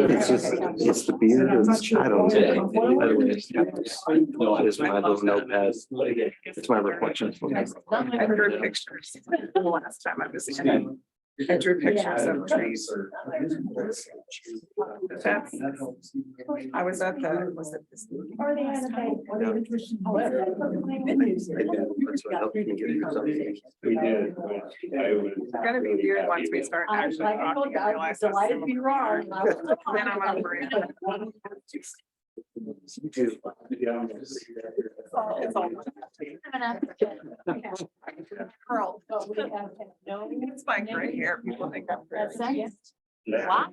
It's just, it's the beard. I don't know. By the way, it's my little notepad. It's my reflection. I drew pictures the last time I was in. I drew pictures of trees. I was at the, was it this? It's gonna be weird once we start actually talking and realize how similar we are. Then I'm over it. It's all. Pearl. It's like right here, people think I'm very. Wow.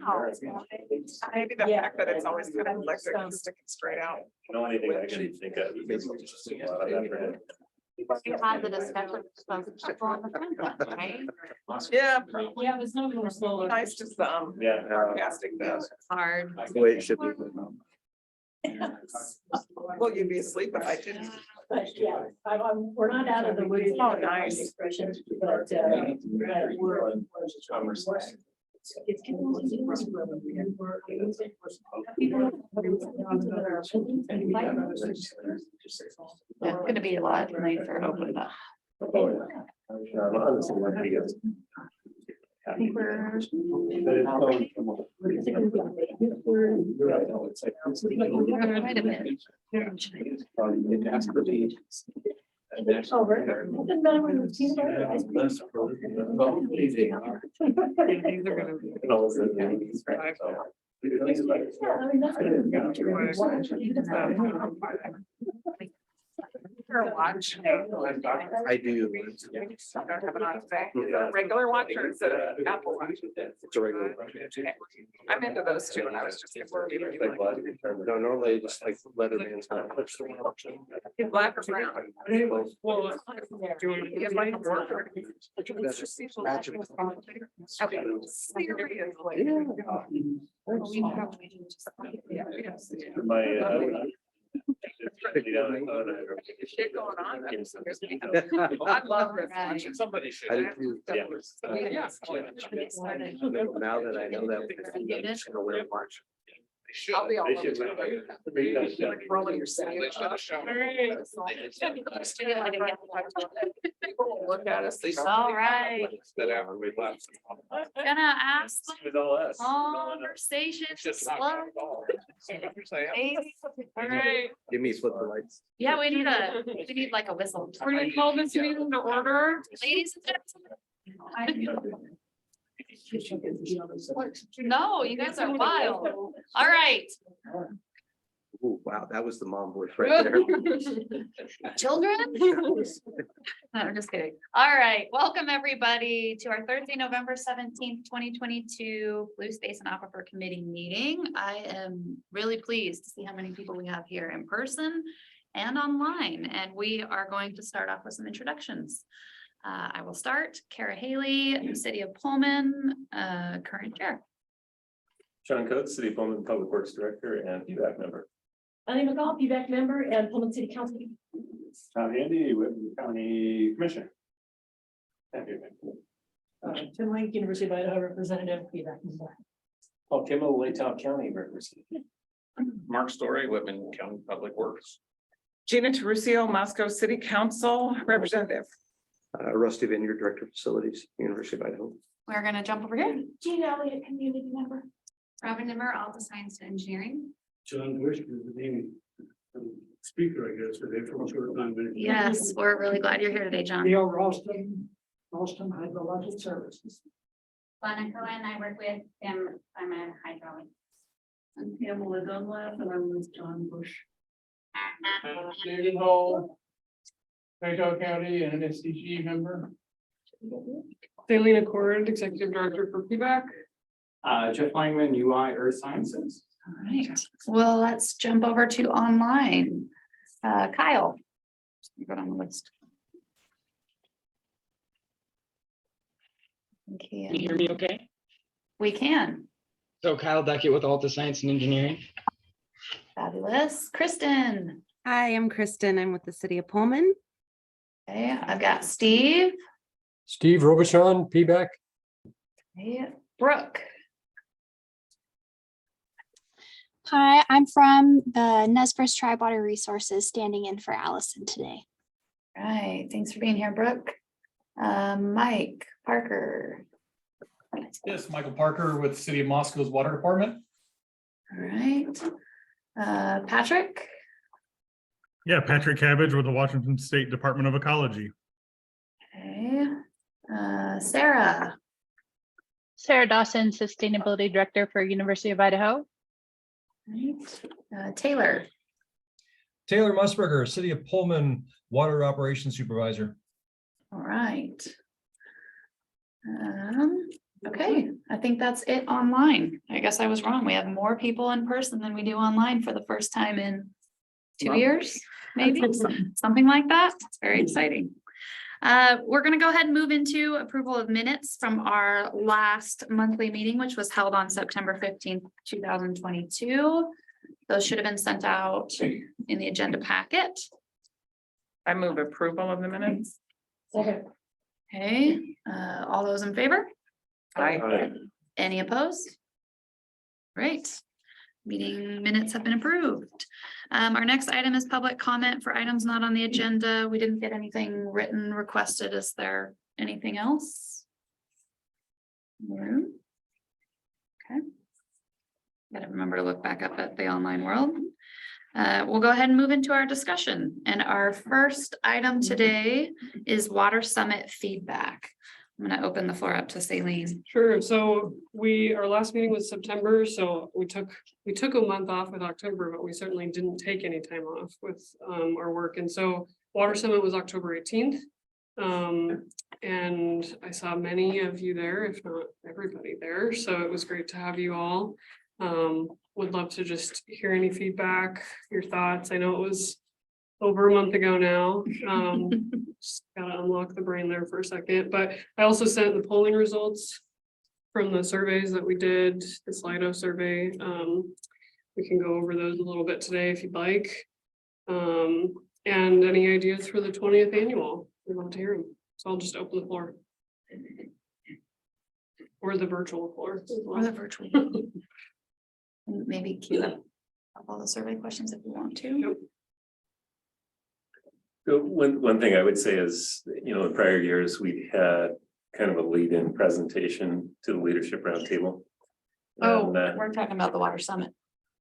Maybe the fact that it's always kind of electric and sticking straight out. Anything I actually think of. We had the discussion of people on the front, right? Yeah. Yeah, there's no more solar. Nice, just Yeah. sarcastic though. Hard. The way it should be. Will you be asleep if I didn't? But yeah, we're not out of the woods. Oh, nice. Expression, but we're. It's gonna be a lot nicer open up. I think we're. Wait a minute. Watch. I do. Don't have it on today. Regular watch or is it an Apple Watch? It's a regular. I'm into those two and I was just. No, normally I just like Leatherman's. Black or brown? Well, it's like a worker. Okay. Shit going on. I love this. Somebody should. I do too. Yeah. Now that I know that. I'm just gonna wear a watch. I'll be all over They like rolling your city. People will look at us. They say, All right. Gonna ask conversations slow. Maybe. All right. Give me flip the lights. Yeah, we need like a whistle. We're gonna call this meeting to order. Ladies and gentlemen. No, you guys are wild. All right. Oh, wow, that was the mom voice right there. Children? No, I'm just kidding. All right, welcome everybody to our Thursday, November 17th, 2022 Blue Space and Aquifer Committee meeting. I am really pleased to see how many people we have here in person and online, and we are going to start off with some introductions. I will start. Kara Haley, City of Pullman, current chair. Sean Coates, City of Pullman Public Works Director and PBAC member. Annie McCall, PBAC member and Pullman City Council. Tom Handy, Whitman County Commissioner. Tim Lake, University of Idaho representative, PBAC member. Paul Kimmel, Latop County representative. Mark Story, Whitman County Public Works. Gina Terusio, Moscow City Council representative. Rusty Vineyard, Director of Facilities, University of Idaho. We're gonna jump over here. Gina Elliott, community member. Robin Nimmer, Alta Science and Engineering. John Bush is the name speaker, I guess, today from short time. Yes, we're really glad you're here today, John. Leo Ralston Hydrologic Services. Lana Cohen, I work with him. I'm a hydraulic. I'm Pamela Dunlap and I'm with John Bush. David Hall, Utah County and an SDG member. Selena Cord, Executive Director for PBAC. Jeff Langman, UI Earth Sciences. All right, well, let's jump over to online. Kyle. You got on the list. Can you hear me okay? We can. So Kyle Beckett with Alta Science and Engineering. Fabulous. Kristen. Hi, I'm Kristen. I'm with the City of Pullman. Okay, I've got Steve. Steve Robichon, PBAC. Okay, Brooke. Hi, I'm from the Nez Perce Tribe Water Resources, standing in for Allison today. Right, thanks for being here, Brooke. Mike Parker. Yes, Michael Parker with City of Moscow's Water Department. All right. Patrick. Yeah, Patrick Cabbage with the Washington State Department of Ecology. Okay. Sarah. Sarah Dawson, Sustainability Director for University of Idaho. Right. Taylor. Taylor Musburger, City of Pullman Water Operations Supervisor. All right. Okay, I think that's it online. I guess I was wrong. We have more people in person than we do online for the first time in 2 years, maybe something like that. It's very exciting. We're going to go ahead and move into approval of minutes from our last monthly meeting, which was held on September 15th, 2022. Those should have been sent out in the agenda packet. I move approval of the minutes. Okay, all those in favor? Aye. Any opposed? Great. Meeting minutes have been approved. Our next item is public comment for items not on the agenda. We didn't get anything written requested. Is there anything else? No. Okay. Gotta remember to look back up at the online world. We'll go ahead and move into our discussion. And our first item today is Water Summit feedback. I'm going to open the floor up to Celine. Sure. So our last meeting was September, so we took a month off with October, but we certainly didn't take any time off with our work. And so Water Summit was October 18th. And I saw many of you there, if not everybody there. So it was great to have you all. Would love to just hear any feedback, your thoughts. I know it was over a month ago now. Just gotta unlock the brain there for a second, but I also sent the polling results from the surveys that we did, the Slido survey. We can go over those a little bit today if you'd like. And any ideas for the 20th annual, we'd love to hear them. So I'll just open the floor. Or the virtual floor. Or the virtual. Maybe queue up all the survey questions if you want to. Yep. So one thing I would say is, in prior years, we had kind of a lead-in presentation to the leadership roundtable. Oh, we're talking about the Water Summit.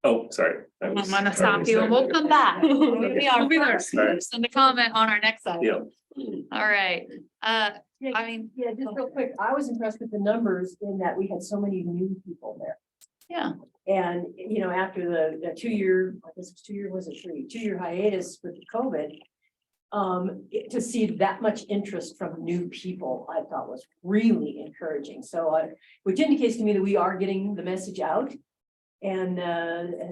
Oh, sorry. I'm gonna stop you and we'll come back. We'll be our first person to comment on our next item. Yeah. All right. I mean, Yeah, just real quick, I was impressed with the numbers in that we had so many new people there. yeah, And, after the 2 year, I guess it was 2 year, was it 3? 2 year hiatus with COVID. To see that much interest from new people, I thought was really encouraging. So, which indicates to me that we are getting the message out. And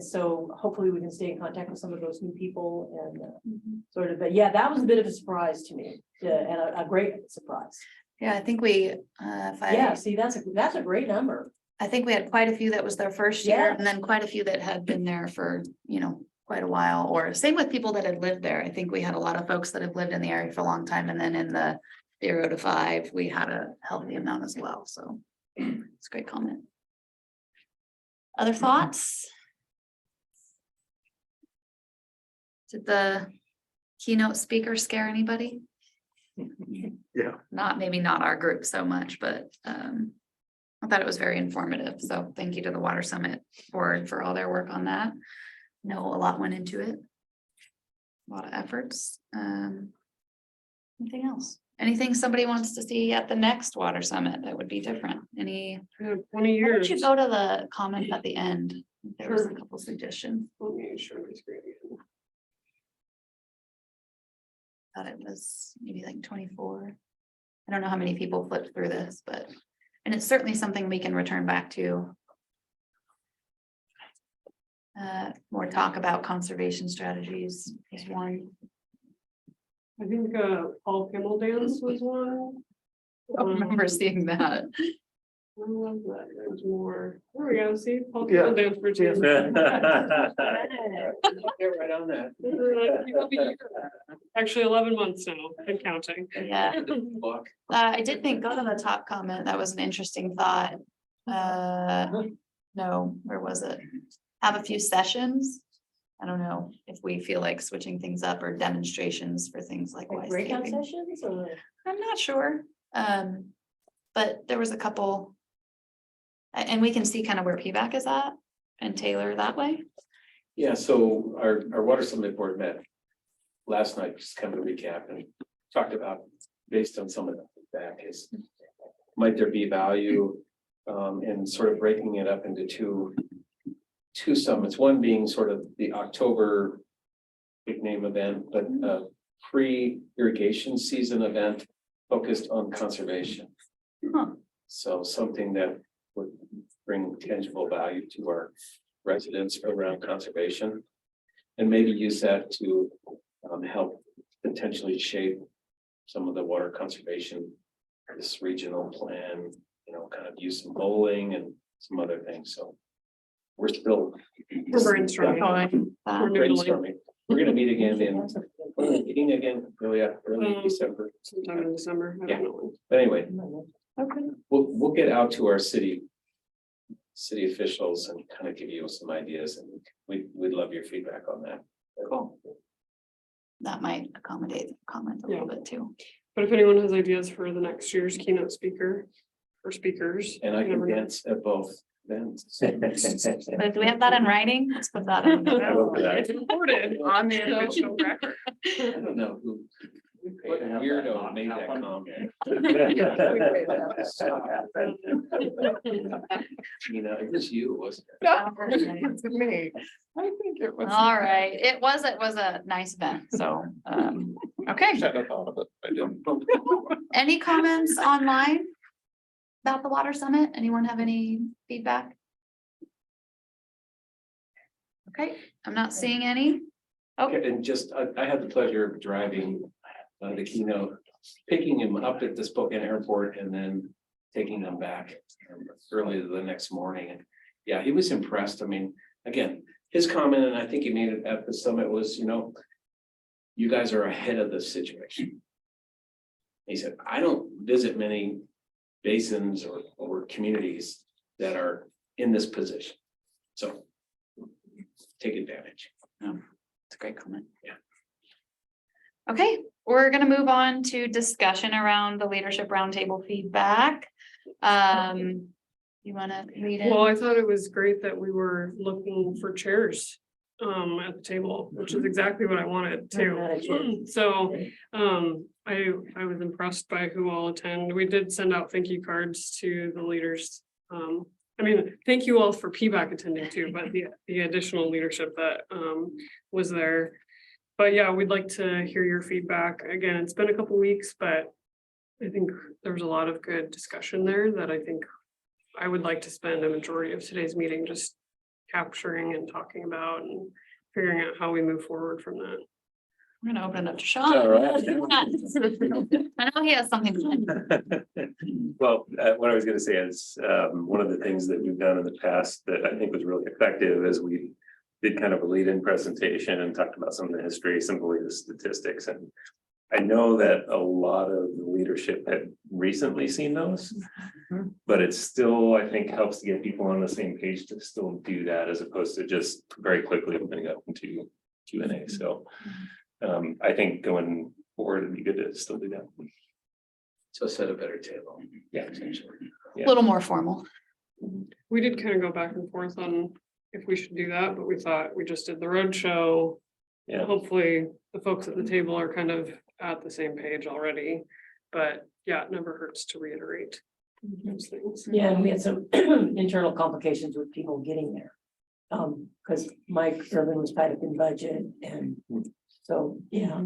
so hopefully we can stay in contact with some of those new people and but yeah, that was a bit of a surprise to me and a great surprise. yeah, I think we, See, that's a great number. I think we had quite a few that was their first year Yeah. and then quite a few that had been there for, quite a while, or same with people that had lived there. I think we had a lot of folks that have lived in the area for a long time. And then in the 0 to 5, we had a healthy amount as well. So it's a great comment. Other thoughts? Did the keynote speaker scare anybody? Yeah. Maybe not our group so much, but I thought it was very informative. So thank you to the Water Summit board for all their work on that. I know a lot went into it. A lot of efforts. Anything else? Anything somebody wants to see at the next Water Summit that would be different? 20 Why years. don't you go to the comment at the end? There was a couple suggestions. Let me share my screen again. Thought it was maybe like 24. I don't know how many people flipped through this, and it's certainly something we can return back to. More talk about conservation strategies is one. I think Paul Kimmel dance was one. I don't remember seeing that. I love that. There's more. There we go. See, Paul Yeah. Kimmel dance routine. Get right on that. Actually 11 months now and counting. Yeah. I did think, go to the top comment. That was an interesting thought. No, where was it? have a few sessions. I don't know if we feel like switching things up or demonstrations for things like Like breakout wise sessions or? I'm not sure. But there was a couple. And we can see kind of where PBAC is at and tailor that way. Yeah, so our water summit board met last night, just kind of a recap and talked about, based on some of the feedback is, might there be value in sort of breaking it up into two summits, one being sort of the October big name event, but a pre-irrigation season event focused on conservation. So something that would bring tangible value to our residents around conservation. And maybe use that to help potentially shape some of the water conservation, this regional plan, kind of use some bowling and some other things. So we're still brainstorming. brainstorming. We're gonna meet again early December. Sometime in December. I Yeah. don't know. But anyway, Okay. we'll get out to our city officials and kind of give you some ideas, and we'd love your feedback on that. Cool. That might accommodate the comment a little bit too. But if anyone has ideas for the next year's keynote speaker or speakers. And I you can never know. dance at both events. But do we have that in writing? Let's put that in. It's recorded on the official record. I don't know who. What weirdo made that comment? It was you, wasn't it? It's me. I think it was. All right, it was a nice event, so, okay. Any comments online about the water summit? Anyone have any feedback? Okay, I'm not seeing any. Oh, Okay, and just, I had the pleasure of driving the keynote, picking him up at the Spokane airport and then taking him back early the next morning. And yeah, he was impressed. I mean, again, his comment, and I think he made it at the summit, was, you guys are ahead of the situation. He said, I don't visit many basins or communities that are in this position. So take advantage. it's a great comment. Yeah. Okay, we're gonna move on to discussion around the leadership roundtable feedback. You wanna read it? Well, I thought it was great that we were looking for chairs at the table, which is exactly what I wanted too. So I was impressed by who all attend. We did send out thank you cards to the leaders. I mean, thank you all for PBAC attending too, but the additional leadership that was there. But yeah, we'd like to hear your feedback. Again, it's been a couple weeks, but I think there was a lot of good discussion there that I think I would like to spend a majority of today's meeting just capturing and talking about and figuring out how we move forward from that. I'm gonna open it up to Sean. All right. I know he has something. Well, what I was gonna say is, one of the things that we've done in the past that I think was really effective is we did kind of a lead-in presentation and talked about some of the history, some of the latest statistics. And I know that a lot of the leadership had recently seen those, but it still, I think, helps to get people on the same page to still do that as opposed to just very quickly opening up into Q&A. So I think going forward, it'd be good to still do that. So set a better table. Yeah, essentially. A little more formal. We did kind of go back and forth on if we should do that, but we thought we just did the road show. Yeah. Hopefully the folks at the table are kind of at the same page already, but yeah, it never hurts to reiterate those things. Yeah, and we had some internal complications with people getting there. Because Mike Urban was tied up in budget and so, yeah.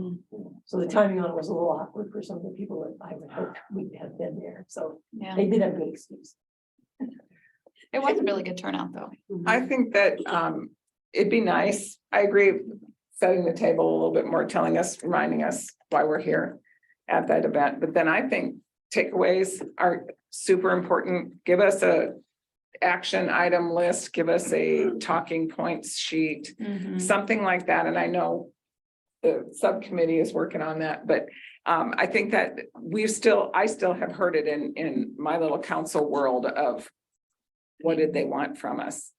So the timing on it was a little awkward for some of the people that I would hope we'd have been there. So Yeah, they did have good excuse. it was a really good turnout though. I think that it'd be nice. I agree, setting the table a little bit more, reminding us why we're here at that event. But then I think takeaways are super important. Give us a action item list, give us a talking points sheet, something like that. And I know the subcommittee is working on that, but I think that I still have heard it in my little council world of what did they want from us?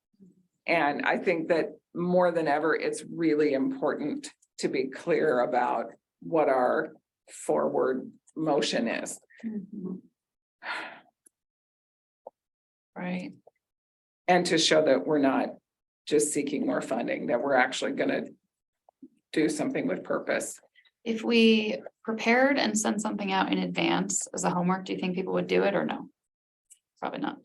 And I think that more than ever, it's really important to be clear about what our forward motion is. Right. And to show that we're not just seeking more funding, that we're actually gonna do something with purpose. If we prepared and sent something out in advance as a homework, do you think people would do it or no? Probably not.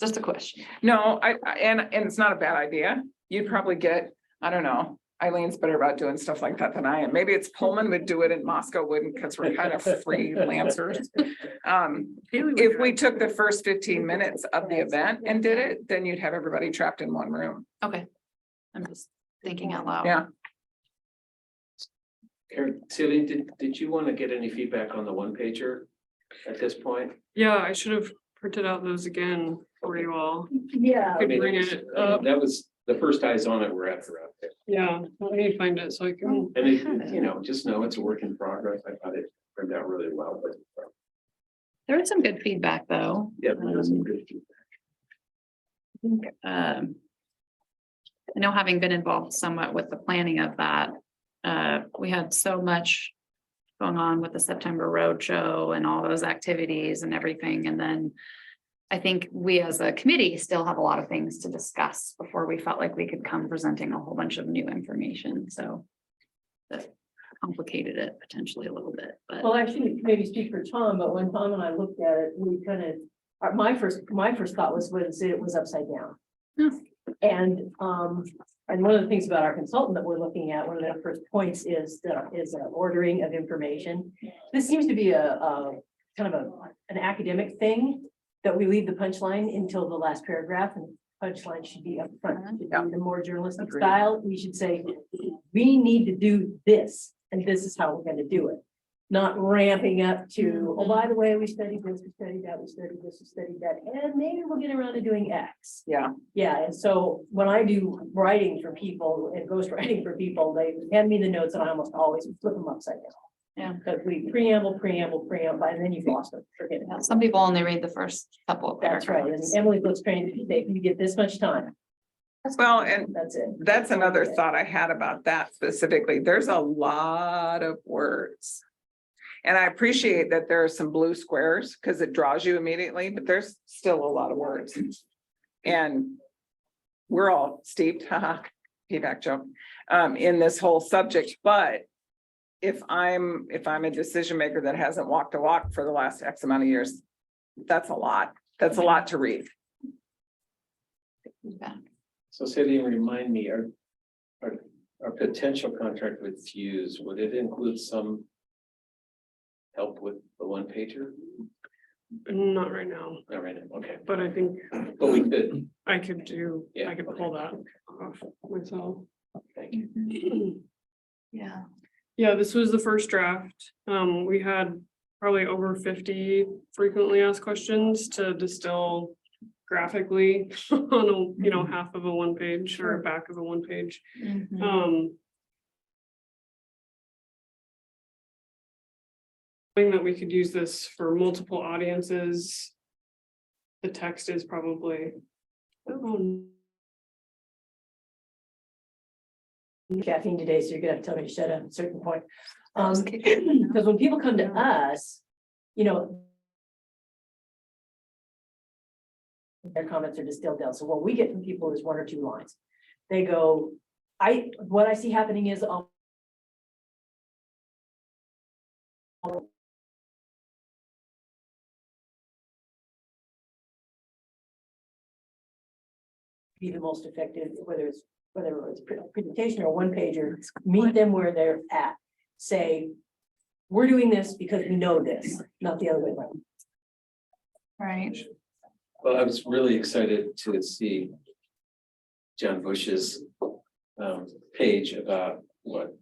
Just a question. No, and it's not a bad idea. You'd probably get, I don't know, Eileen's better about doing stuff like that than I am. Maybe it's Pullman would do it and Moscow wouldn't because we're kind of freelancers. If we took the first 15 minutes of the event and did it, then you'd have everybody trapped in one room. Okay. I'm just thinking out loud. Yeah. Celine, did you want to get any feedback on the one pager at this point? Yeah, I should have printed out those again for you all. Yeah. Could bring it up. That was the first eyes on it were after out there. Yeah, let me find it so I can. And it, you know, just know it's a work in progress. I thought it turned out really well, but There was some good feedback though. yeah, there was some good feedback. I know having been involved somewhat with the planning of that, we had so much going on with the September Roadshow and all those activities and everything. And then I think we as a committee still have a lot of things to discuss before we felt like we could come presenting a whole bunch of new information. So that complicated it potentially a little bit, but. Well, actually, maybe speak for Tom, but when Tom and I looked at it, we kind of, my first thought was it was upside down. And one of the things about our consultant that we're looking at, one of the first points is ordering of information. This seems to be a kind of an academic thing that we leave the punchline until the last paragraph, and punchline should be up front. Should be the more journalistic style. We should say, we need to do this, and this is how we're going to do it. Not ramping up to, oh, by the way, we studied this, we studied that, we studied this, we studied that, and maybe we'll get around to doing X. Yeah. Yeah, and so when I do writing for people and ghost writing for people, they hand me the notes and I almost always flip them upside down. Yeah. Because we preamble, and then you've lost them, forget it. Yeah, some people only read the first couple of That's right, and paragraphs. Emily looks trained, you get this much time, Well, and that's it. that's another thought I had about that specifically. There's a lot of words. And I appreciate that there are some blue squares because it draws you immediately, but there's still a lot of words. And we're all steeped, haha, PBAC joke, in this whole subject. But if I'm a decision maker that hasn't walked a walk for the last X amount of years, that's a lot. That's a lot to read. So Celine, remind me, our potential contract with Fuse, would it include some help with the one pager? Not right now, Not right now, okay. but I think But we could, I could do, Yeah, I could pull that off myself. thank you. Yeah. Yeah, this was the first draft. We had probably over 50 frequently asked questions to distill graphically on a, half of a one page or a back of a one page. Knowing that we could use this for multiple audiences. The text is probably. Caffeine today, so you're gonna have to tell me to shut up at a certain point. Because when people come to us, their comments are distilled down. So what we get from people is one or two lines. They go, what I see happening is be the most effective, whether it's presentation or one pager, meet them where they're at. Say, we're doing this because we know this, not the other way around. Right. Well, I was really excited to see John Bush's page about what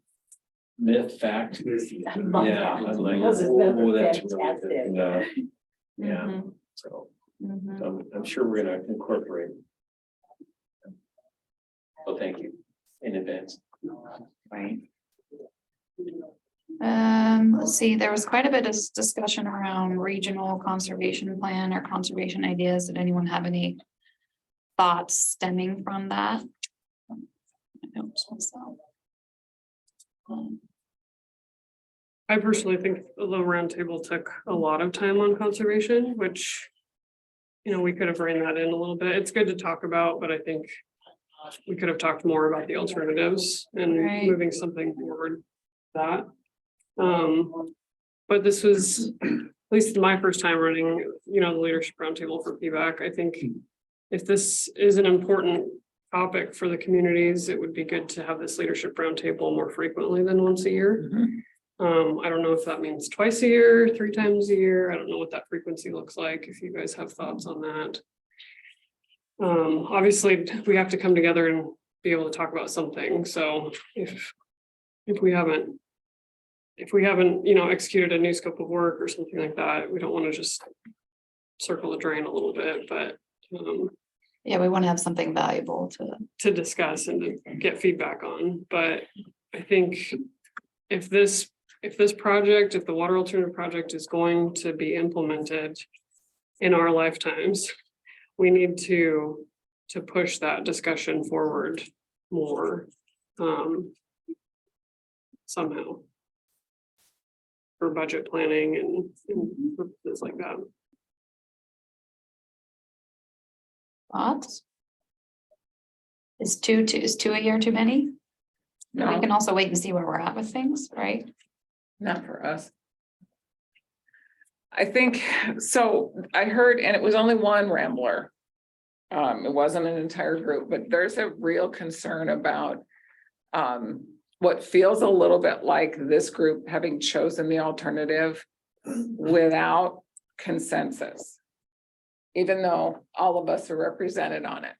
myth, fact. Yeah, I'm like, oh, that's really good. Yeah, so I'm sure we're gonna incorporate. Well, thank you in advance. Right. Let's see, there was quite a bit of discussion around regional conservation plan or conservation ideas. Did anyone have any thoughts stemming from that. I notes myself. I personally think the roundtable took a lot of time on conservation, which, you know, we could have reined that in a little bit. It's good to talk about, but I think we could have talked more about the alternatives and Right. moving something forward. That. But this was, at least my first time running, you know, the leadership roundtable for PBAC. I think if this is an important topic for the communities, it would be good to have this leadership roundtable more frequently than once a year. I don't know if that means twice a year, 3 times a year. I don't know what that frequency looks like, if you guys have thoughts on that. Obviously, we have to come together and be able to talk about something. So if we haven't, you know, executed a new scope of work or something like that, we don't want to just circle the drain a little bit, but Yeah, we want to have something valuable to discuss and to get feedback on. But I think if the water alternative project is going to be implemented in our lifetimes, we need to push that discussion forward more somehow for budget planning and purposes like that. thoughts. Is two a year too many? No. We can also wait and see where we're at with things, right? Not for us. I think, so I heard, and it was only one rambler. It wasn't an entire group, but there's a real concern about what feels a little bit like this group having chosen the alternative without consensus, even though all of us are represented on it.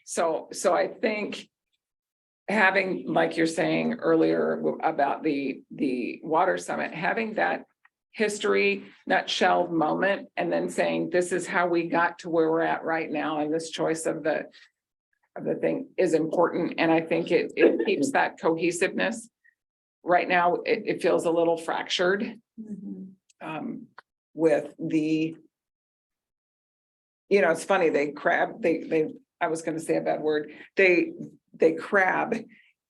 So I think having, like you're saying earlier about the water summit, having that history nutshell moment and then saying, this is how we got to where we're at right now, and this choice of the thing is important. And I think it keeps that cohesiveness. Right now, it feels a little fractured with the, you know, it's funny, I was going to say a bad word. They crab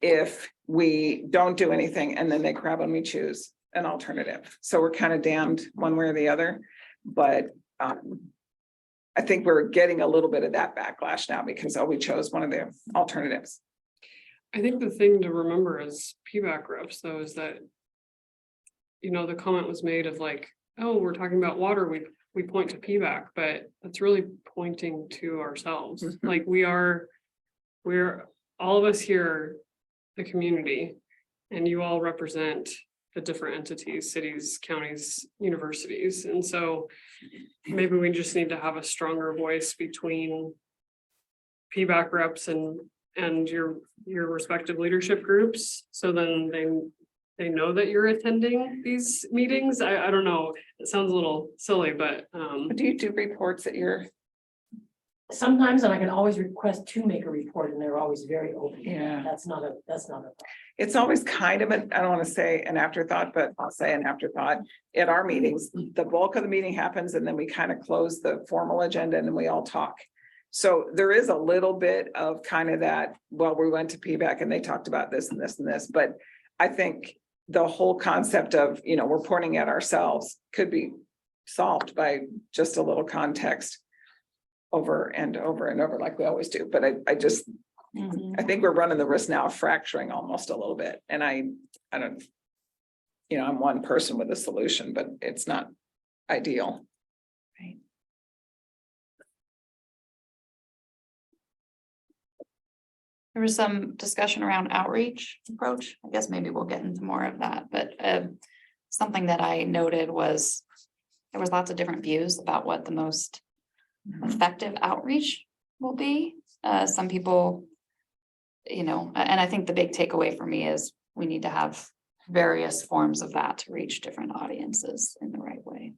if we don't do anything, and then they crab when we choose an alternative. So we're kind of damned one way or the other. But I think we're getting a little bit of that backlash now because we chose one of the alternatives. I think the thing to remember as PBAC reps, though, is that, you know, the comment was made of like, oh, we're talking about water, we point to PBAC, but that's really pointing to ourselves. Like we're all of us here, the community, and you all represent the different entities, cities, counties, universities. And so maybe we just need to have a stronger voice between PBAC reps and your respective leadership groups. So then they know that you're attending these meetings. I don't know. It sounds a little silly, but Do you do reports at your? Sometimes, and I can always request to make a report, and they're always very open. Yeah. That's not a. It's always kind of I don't want to say an afterthought, but I'll say an afterthought. At our meetings, the bulk of the meeting happens and then we kind of close the formal agenda and then we all talk. So there is a little bit of kind of that, well, we went to PBAC and they talked about this and this and this, but I think the whole concept of, you know, we're pointing at ourselves could be solved by just a little context over and over and over like we always do. But I just, I think we're running the risk now of fracturing almost a little bit. And I don't, you know, I'm one person with a solution, but it's not ideal. Right. There was some discussion around outreach approach. I guess maybe we'll get into more of that, but something that I noted was there was lots of different views about what the most effective outreach will be. Some people, you know, and I think the big takeaway for me is we need to have various forms of that to reach different audiences in the right way.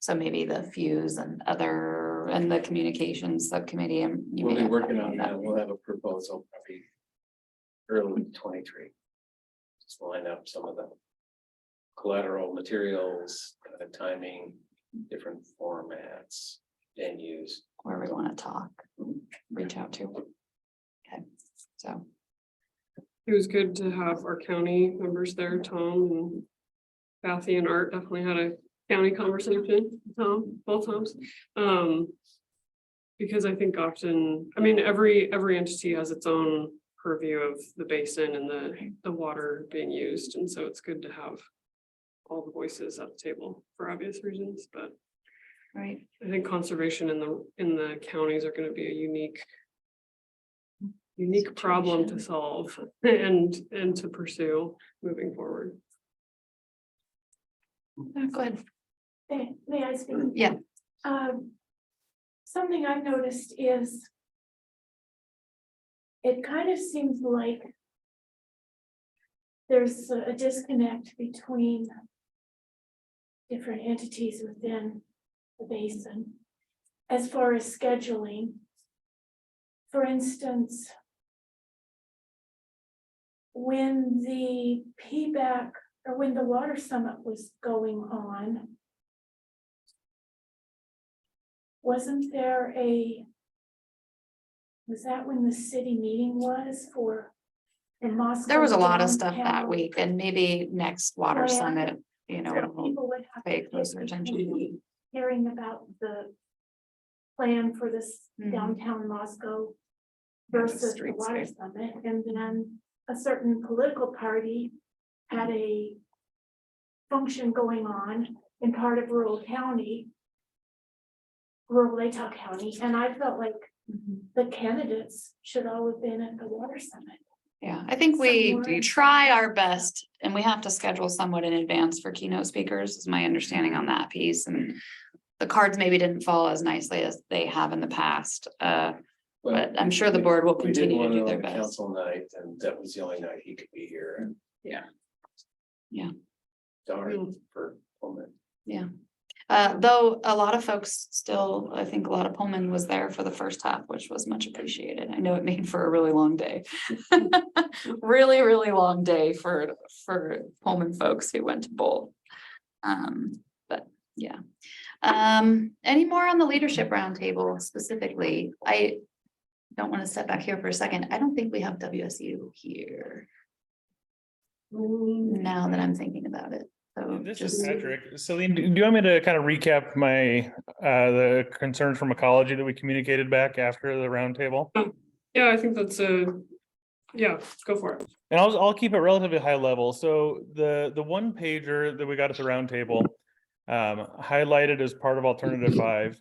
So maybe the Fuse and the communications subcommittee, and We'll be working on that. We'll have a proposal probably early 23. Just line up some of the collateral materials, kind of timing, different formats, venues. where we want to talk. reach out to. Okay, so. It was good to have our county members there, Tom and Kathy and Art definitely had a county conversation, Tom, both times. Because I think often, I mean, every entity has its own purview of the basin and the water being used, and so it's good to have all the voices at the table for obvious reasons, but Right. I think conservation in the counties are gonna be a unique problem to solve and to pursue moving forward. Go ahead. May I speak? Yeah. Something I've noticed is it kind of seems like there's a disconnect between different entities within the basin as far as scheduling. For instance, when the PBAC or when the water summit was going on, wasn't there was that when the city meeting was for the Moscow? There was a lot of stuff that downtown week, and maybe next water plan? summit, you know, we'll People would have to pay pick closer attention. between hearing about the plan for this Mhm. downtown Moscow Yeah, the versus the water streetscape. summit, and then a certain political party had a function going on in part of rural Latah County, and I felt like the candidates should all have been at the water summit. Yeah, I think we Somewhere. try our best, and we have to schedule somewhat in advance for keynote speakers, is my understanding on that piece, and the cards maybe didn't fall as nicely as they have in the past. But I'm sure the board will We did continue to one do on their the best. council night, and that was the only night he could be here, and Yeah. Yeah. darn for Pullman. Yeah. Though a lot of folks still, I think a lot of Pullman was there for the first half, which was much appreciated. I know it made for a really long day. Really, really long day for Pullman folks who went to bowl. But yeah. Any more on the leadership roundtable specifically? I don't want to step back here for a second. I don't think we have WSU here. Now that I'm thinking about it. So This just is Patrick. Celine, do you want me to kind of recap my the concerns from ecology that we communicated back after the roundtable? Yeah, I think that's yeah, go for it. And I'll keep it relatively high level. So the one pager that we got at the roundtable highlighted as part of alternative 5,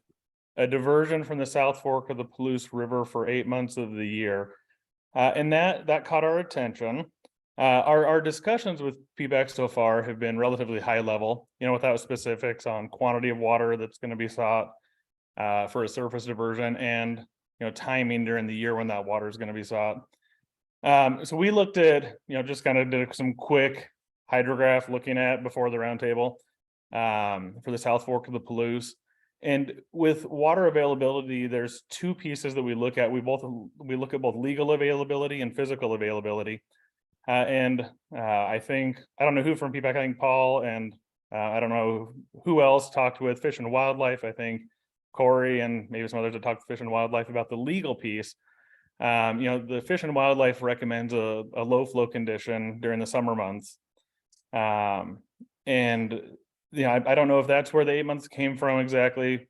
a diversion from the South Fork of the Palouse River for 8 months of the year. And that caught our attention. Our discussions with PBAC so far have been relatively high level, without specifics on quantity of water that's going to be sought for a surface diversion and, timing during the year when that water is going to be sought. So we looked at, just kind of did some quick hydrograph looking at before the roundtable for the South Fork of the Palouse. And with water availability, there's 2 pieces that we look at. We look at both legal availability and physical availability. I don't know who from PBAC, I think Paul and I don't know who else talked with Fish and Wildlife. I think Corey and maybe some others that talked to Fish and Wildlife about the legal piece. The Fish and Wildlife recommends a low flow condition during the summer months. I don't know if that's where the 8 months came from exactly.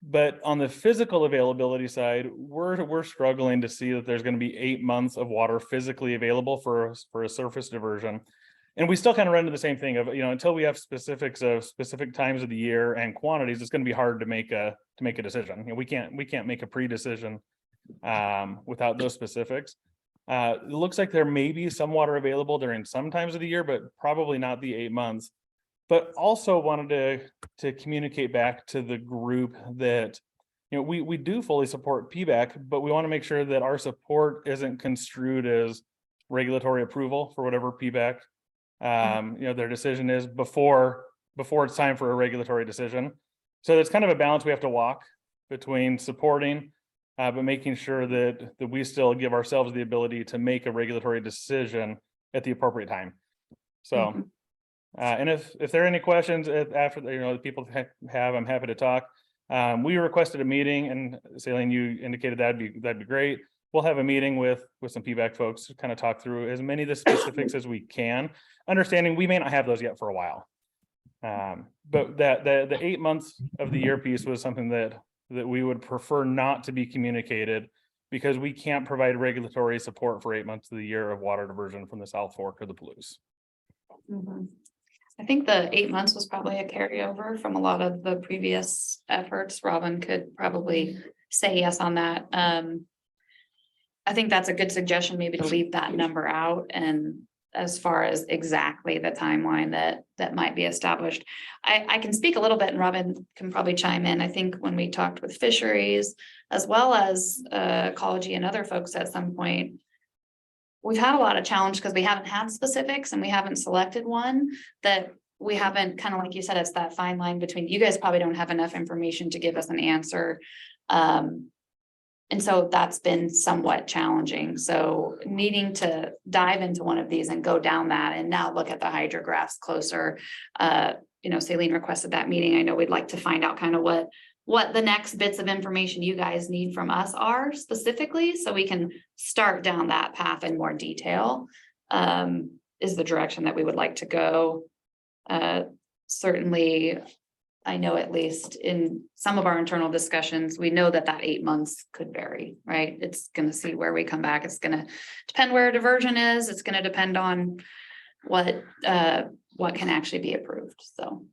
But on the physical availability side, we're struggling to see that there's going to be 8 months of water physically available for a surface diversion. And we still kind of run into the same thing of, until we have specifics of specific times of the year and quantities, it's going to be hard to make a decision. We can't make a pre-decision without those specifics. It looks like there may be some water available during some times of the year, but probably not the 8 months. But also wanted to communicate back to the group that, we do fully support PBAC, but we want to make sure that our support isn't construed as regulatory approval for whatever PBAC, their decision is before it's time for a regulatory decision. So there's kind of a balance we have to walk between supporting, but making sure that we still give ourselves the ability to make a regulatory decision at the appropriate time. So. And if there are any questions after, the people have, I'm happy to talk. We requested a meeting, and Celine, you indicated that'd be great. We'll have a meeting with some PBAC folks to kind of talk through as many of the specifics as we can, understanding we may not have those yet for a while. But that the 8 months of the year piece was something that we would prefer not to be communicated, because we can't provide regulatory support for 8 months of the year of water diversion from the South Fork or the Palouse. I think the 8 months was probably a carryover from a lot of the previous efforts. Robin could probably say yes on that. I think that's a good suggestion, maybe to leave that number out, and as far as exactly the timeline that might be established. I can speak a little bit, and Robin can probably chime in. I think when we talked with fisheries as well as ecology and other folks at some point, we've had a lot of challenge because we haven't had specifics and we haven't selected one, that we haven't, kind of like you said, it's that fine line between, you guys probably don't have enough information to give us an answer. And so that's been somewhat challenging. So needing to dive into one of these and go down that and now look at the hydrographs closer. Celine requested that meeting. I know we'd like to find out kind of what the next bits of information you guys need from us are specifically, so we can start down that path in more detail, is the direction that we would like to go. Certainly, I know at least in some of our internal discussions, we know that 8 months could vary, right? It's going to see where we come back. It's going to depend where a diversion is. It's going to depend on what can actually be approved. So.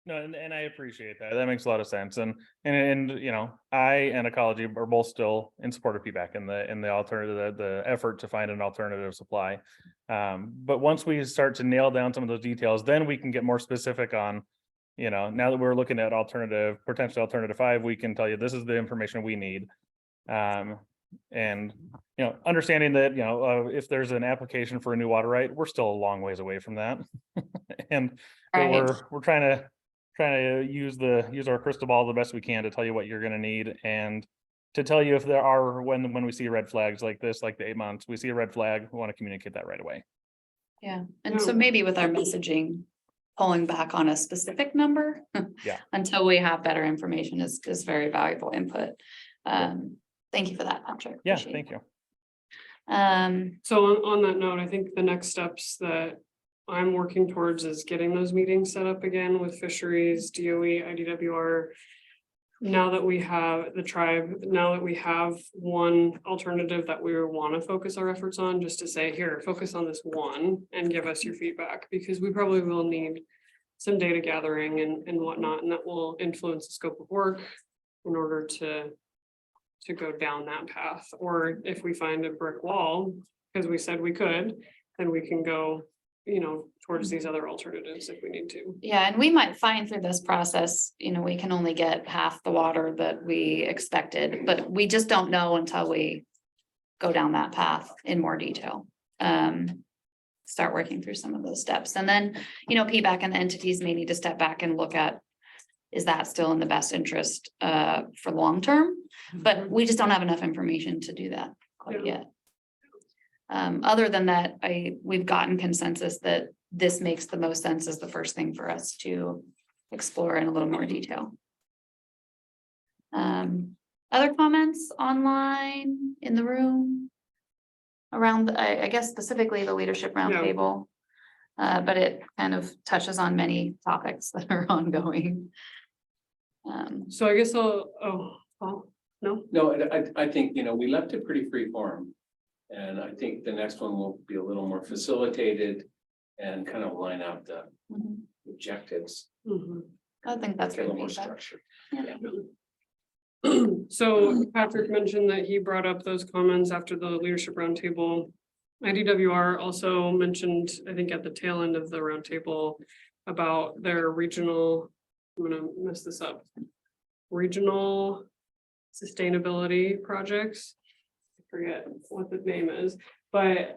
No, and I appreciate that. That makes a lot of sense. And I and ecology are both still in support of PBAC and the alternative, the effort to find an alternative supply. But once we start to nail down some of those details, then we can get more specific on, now that we're looking at potential alternative 5, we can tell you this is the information we need. And understanding that, if there's an application for a new water right, we're still a long ways away from that. And we're trying to use our crystal ball the best we can to tell you what you're going to need, and to tell you if there are, when we see red flags like this, like the 8 months, we see a red flag, we want to communicate that right away. Yeah, and so maybe with our messaging, pulling back on a specific number until we have better information is very valuable input. Thank you for that, Patrick. Yeah, thank you. So on that note, I think the next steps that I'm working towards is getting those meetings set up again with fisheries, DOE, IDWR. Now that we have the tribe, now that we have one alternative that we want to focus our efforts on, just to say, here, focus on this one and give us your feedback, because we probably will need some data gathering and whatnot, and that will influence the scope of work in order to go down that path. Or if we find a brick wall, because we said we could, then we can go towards these other alternatives if we need to. Yeah, and we might find through this process, we can only get half the water that we expected, but we just don't know until we go down that path in more detail. Start working through some of those steps. And then, PBAC and the entities may need to step back and look at, is that still in the best interest for long term? But we just don't have enough information to do that quite yet. Other than that, we've gotten consensus that this makes the most sense as the first thing for us to explore in a little more detail. Other comments online, in the room, around, I guess specifically the leadership roundtable, but it kind of touches on many topics that are ongoing. So I guess no. I think, we left it pretty free form. And I think the next one will be a little more facilitated and kind of line out the objectives. I think that's a little good more feedback. structured. So Patrick mentioned that he brought up those comments after the leadership roundtable. IDWR also mentioned, I think at the tail end of the roundtable, about their regional, I'm gonna mess this up, regional sustainability projects. Forget what the name is, but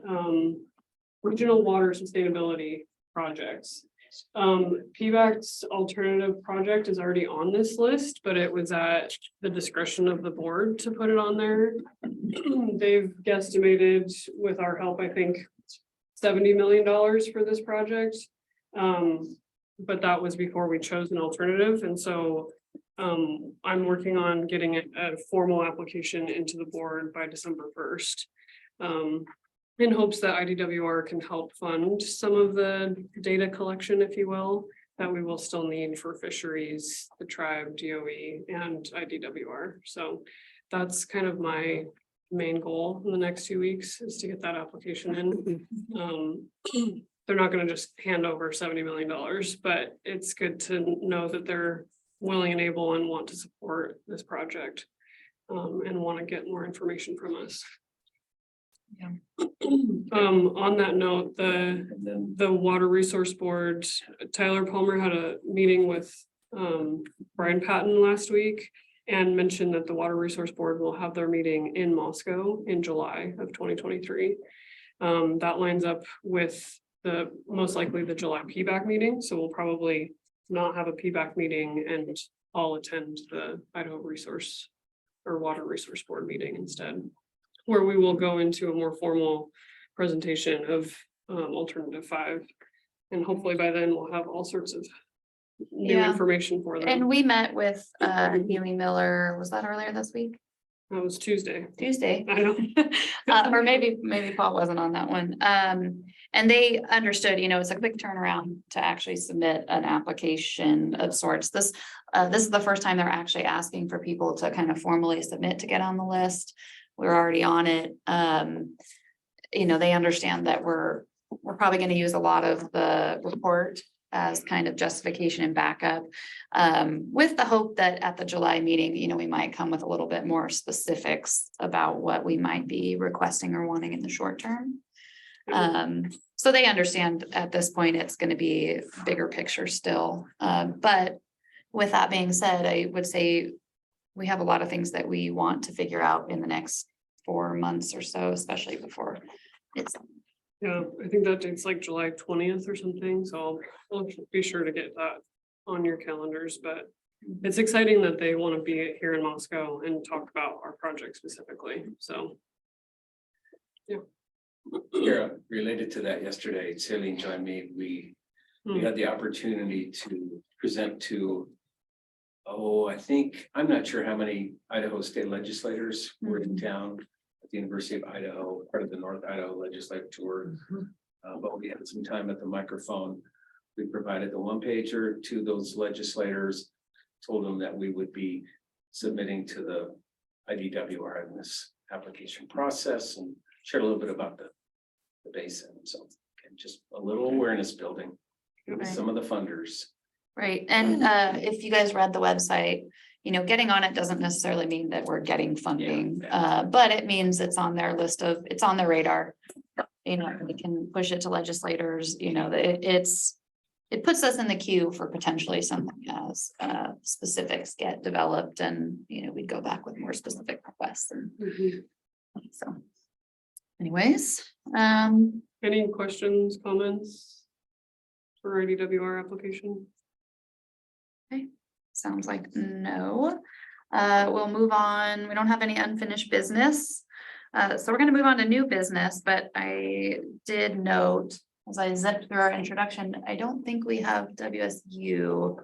regional water sustainability projects. PBAC's alternative project is already on this list, but it was at the discretion of the board to put it on there. They've guesstimated, with our help, I think $70 million for this project. But that was before we chose an alternative, and so I'm working on getting a formal application into the board by December 1st. In hopes that IDWR can help fund some of the data collection, if you will, that we will still need for fisheries, the tribe, DOE, and IDWR. So that's kind of my main goal in the next 2 weeks, is to get that application in. They're not going to just hand over $70 million, but it's good to know that they're willing and able and want to support this project, and want to get more information from us. Yeah. On that note, the Water Resource Board, Tyler Palmer had a meeting with Brian Patton last week and mentioned that the Water Resource Board will have their meeting in Moscow in July of 2023. That lines up with most likely the July PBAC meeting, so we'll probably not have a PBAC meeting and I'll attend the Idaho Resource or Water Resource Board meeting instead, where we will go into a more formal presentation of alternative 5. And hopefully by then we'll have all sorts of new information for them. And we met with Neely Miller, was that earlier this week? That was Tuesday. I know. Or maybe Paul wasn't on that one. And they understood, it's a quick turnaround to actually submit an application of sorts. This is the first time they're actually asking for people to kind of formally submit to get on the list. We're already on it. They understand that we're probably going to use a lot of the report as kind of justification and backup, with the hope that at the July meeting, we might come with a little bit more specifics about what we might be requesting or wanting in the short term. So they understand at this point, it's going to be bigger picture still. But with that being said, I would say we have a lot of things that we want to figure out in the next 4 months or so, especially before it's. Yeah, I think that date's like July 20th or something, so I'll be sure to get that on your calendars, but it's exciting that they want to be here in Moscow and talk about our project specifically, so. Yeah, related to that, yesterday, Celine joined me, we had the opportunity to present to, I'm not sure how many Idaho state legislators were in town at the University of Idaho, part of the North Idaho Legislative Tour. But we had some time at the microphone. We provided the 1-pager to those legislators, told them that we would be submitting to the IDWR in this application process, and shared a little bit about the basin. So just a little awareness building with some of the funders. Right. And if you guys read the website, getting on it doesn't necessarily mean that we're getting funding, but it means it's on their list it's on their radar. We can push it to legislators, it puts us in the queue for potentially something as specifics get developed, and, we'd go back with more specific requests. And so anyways, any questions, comments for IDWR application? Okay, sounds like no. We'll move on. We don't have any unfinished business. So we're going to move on to new business, but I did note as I zipped through our introduction, I don't think we have WSU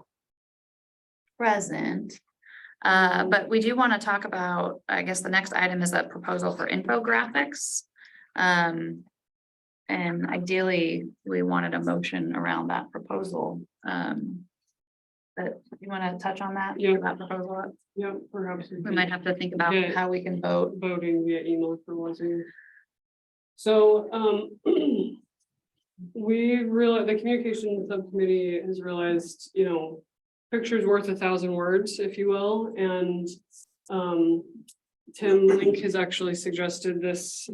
present. But we do want to talk about, I guess the next item is a proposal for infographics. And ideally, we wanted a motion around that proposal. But you want to touch on that? Yeah. That proposal? Yeah, perhaps. We might have to think about how we can vote. Voting via email for Wazoo. So we realized, the communication subcommittee has realized, pictures worth 1,000 words, if you will. And Tim Link has actually suggested this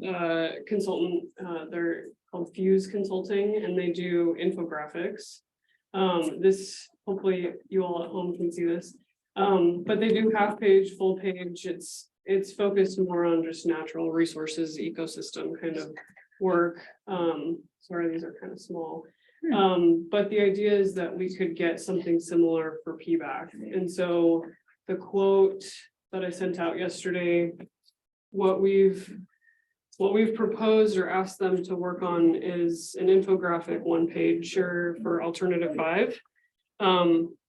consultant, they're called Fuse Consulting, and they do infographics. This, hopefully you all at home can see this, but they do half page, full page. It's focused more on just natural resources, ecosystem kind of work. Sorry, these are kind of small. But the idea is that we could get something similar for PBAC. And so the quote that I sent out yesterday, what we've proposed or asked them to work on is an infographic 1-pager for alternative 5.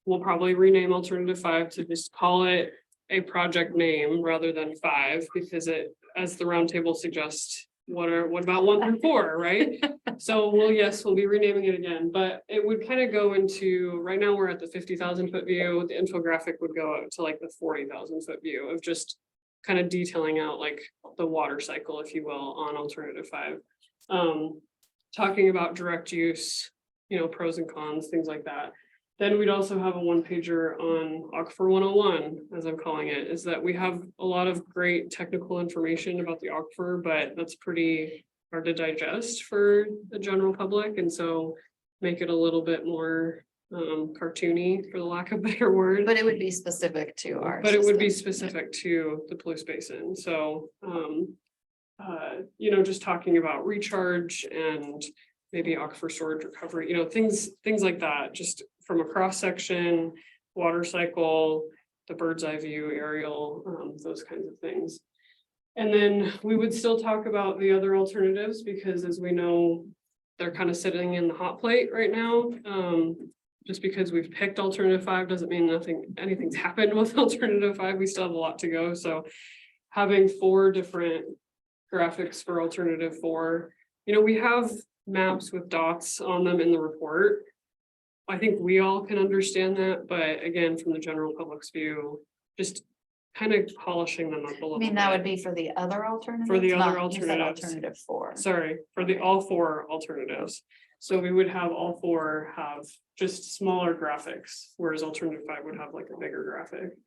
we'll probably rename alternative 5 to just call it a project name rather than 5, because it, as the roundtable suggests, what about 1 through 4, right? So we'll be renaming it again, but it would kind of go into, right now we're at the 50,000 foot view. The infographic would go out to like the 40,000 foot view of just kind of detailing out like the water cycle, if you will, on alternative 5. Talking about direct use, pros and cons, things like that. Then we'd also have a 1-pager on Aquifer 101, as I'm calling it, is that we have a lot of great technical information about the aquifer, but that's pretty hard to digest for the general public. And so make it a little bit more cartoony, for the lack of a better word. But it would be specific to our. But it would be system. specific to the Palouse Basin. So, just talking about recharge and maybe aquifer storage recovery, things like that, just from a cross section, water cycle, the bird's eye view, aerial, those kinds of things. And then we would still talk about the other alternatives, because as we know, they're kind of sitting in the hot plate right now. Just because we've picked alternative 5 doesn't mean anything's happened with alternative 5. We still have a lot to go. So having 4 different graphics for alternative 4, we have maps with dots on them in the report. I think we all can understand that, but again, from the general public's view, just kind of polishing them up a little bit. That would be for the other alternatives? For the other not- you said alternatives. Alternative 4. Sorry, for all 4 alternatives. So we would have all 4 have just smaller graphics, whereas alternative 5 would have like a bigger graphic.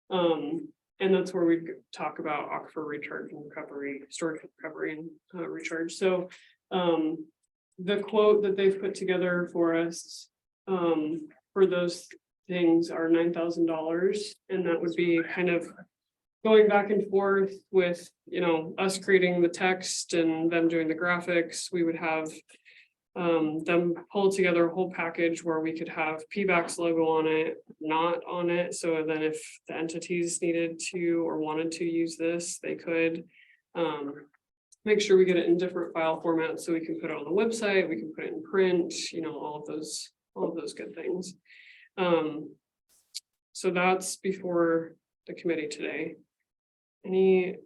And that's where we talk about aquifer recharge and recovery, storage recovery and recharge. So the quote that they've put together for us for those things are $9,000, and that would be kind of going back and forth with us creating the text and them doing the graphics. We would have them pull together a whole package where we could have PBAC's logo on it, not on it, so then if the entities needed to or wanted to use this, they could. Make sure we get it in different file formats so we can put it on the website, we can put it in print, all of those good things. So that's before the committee today. Any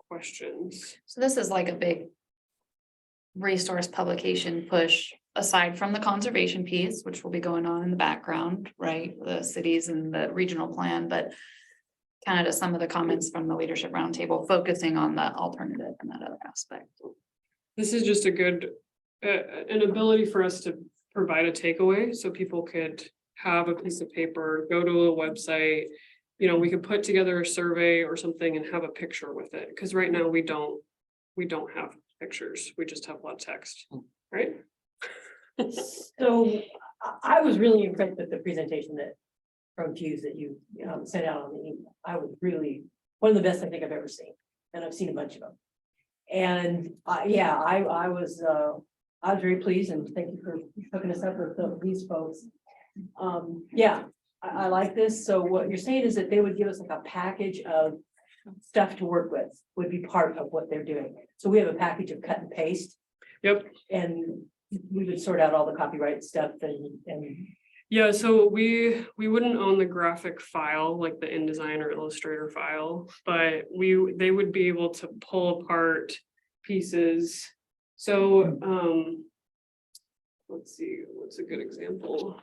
questions? So this is like a big resource publication push, aside from the conservation piece, which will be going on in the background, right? The cities and the regional plan, but kind of to some of the comments from the leadership roundtable, focusing on the alternative and that other aspect. This is just a good, an ability for us to provide a takeaway so people could have a piece of paper, go to a website, we could put together a survey or something and have a picture with it. Because right now we don't have pictures. We just have a lot of text, right? So I was really impressed with the presentation from Fuse that you sent out on the email. I was really, one of the best I think I've ever seen, and I've seen a bunch of them. And I was very pleased, and thank you for hooking us up with these folks. I like this. So what you're saying is that they would give us like a package of stuff to work with, would be part of what they're doing. So we have a package of cut and paste. Yep. And we would sort out all the copyright stuff and yeah, so we wouldn't own the graphic file like the InDesign or Illustrator file, but they would be able to pull apart pieces. So let's see, what's a good example?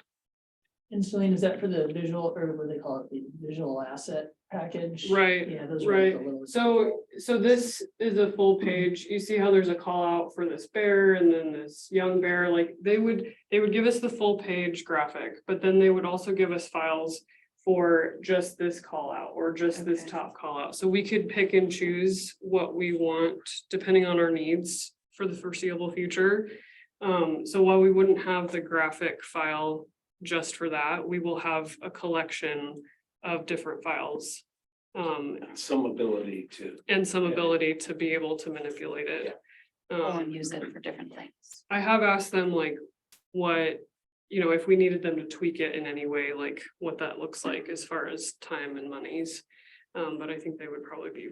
And Celine, is that for the visual, or what do they call it, the visual asset package? Right. Yeah, those right. are little. So this is a full page. You see how there's a call out for this bear and then this young bear, like they would give us the full page graphic, but then they would also give us files for just this call out or just this top call out. So we could pick and choose what we want depending on our needs for the foreseeable future. So while we wouldn't have the graphic file just for that, we will have a collection of different files. Some ability to. And some ability to be able to manipulate it. And use it for different things. I have asked them like what, if we needed them to tweak it in any way, like what that looks like as far as time and monies. But I think they would probably be,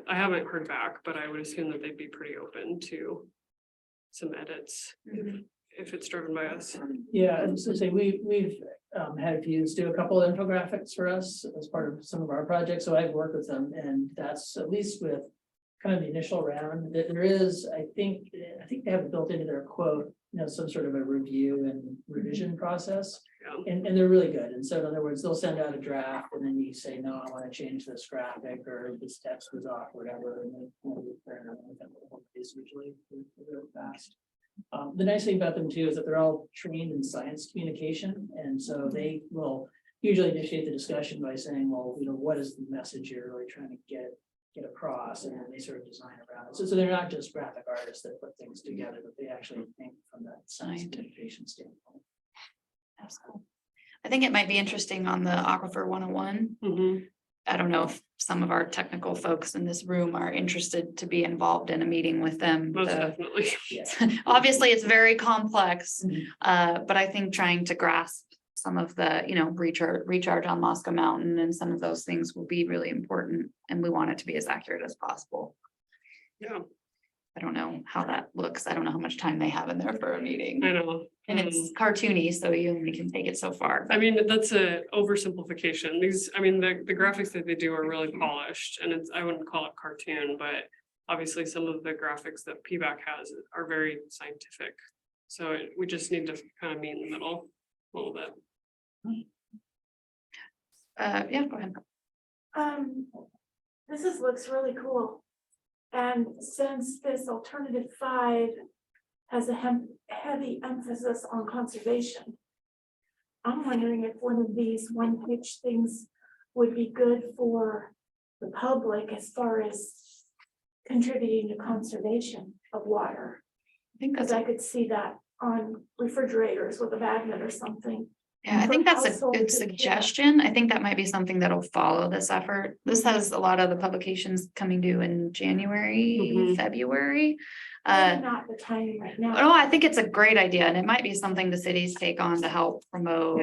I haven't heard back, but I would assume that they'd be pretty open to some edits if if it's driven by us. Yeah, I was gonna say, we've had views do a couple of infographics for us as part of some of our projects, so I've worked with them, and that's at least with kind of the initial round, that there is, I think they have it built into their quote, some sort of a review and revision process. Yeah. And they're really good, and so in other words, they'll send out a draft, and then you say, no, I want to change this graphic, or this text was off, whatever, and then it's usually really fast. The nice thing about them too is that they're all trained in science communication, and so they will usually initiate the discussion by saying, well, what is the message you're really trying to get across, and then they sort of design around it. So they're not just graphic artists that put things together, but they actually think from that science communication standpoint. That's cool. I think it might be interesting on the Aquifer 101. I don't know if some of our technical folks in this room are interested to be involved in a meeting with them. Most definitely. Obviously, it's very complex, but I think trying to grasp some of the, recharge on Moscow Mountain and some of those things will be really important, and we want it to be as accurate as possible. Yeah. I don't know how that looks. I don't know how much time they have in there for a meeting. I know. And it's cartoony, so you only can take it so far. I mean, that's a oversimplification. The graphics that they do are really polished, and I wouldn't call it cartoon, but obviously some of the graphics that PBAC has are very scientific. So we just need to kind of meet in the middle a little bit. Yeah, go ahead. Looks really cool. And since this alternative 5 has a heavy emphasis on conservation, I'm wondering if one of these one-page things would be good for the public as far as contributing to conservation of water. I think Because I could see that on refrigerators with a magnet or something. Yeah, I think that's a Household good to suggestion. I think that might be something that'll follow this effort. This has a lot of the publications coming due in January, February. Maybe not the timing right now. Oh, I think it's a great idea, and it might be something the cities take on to help promote.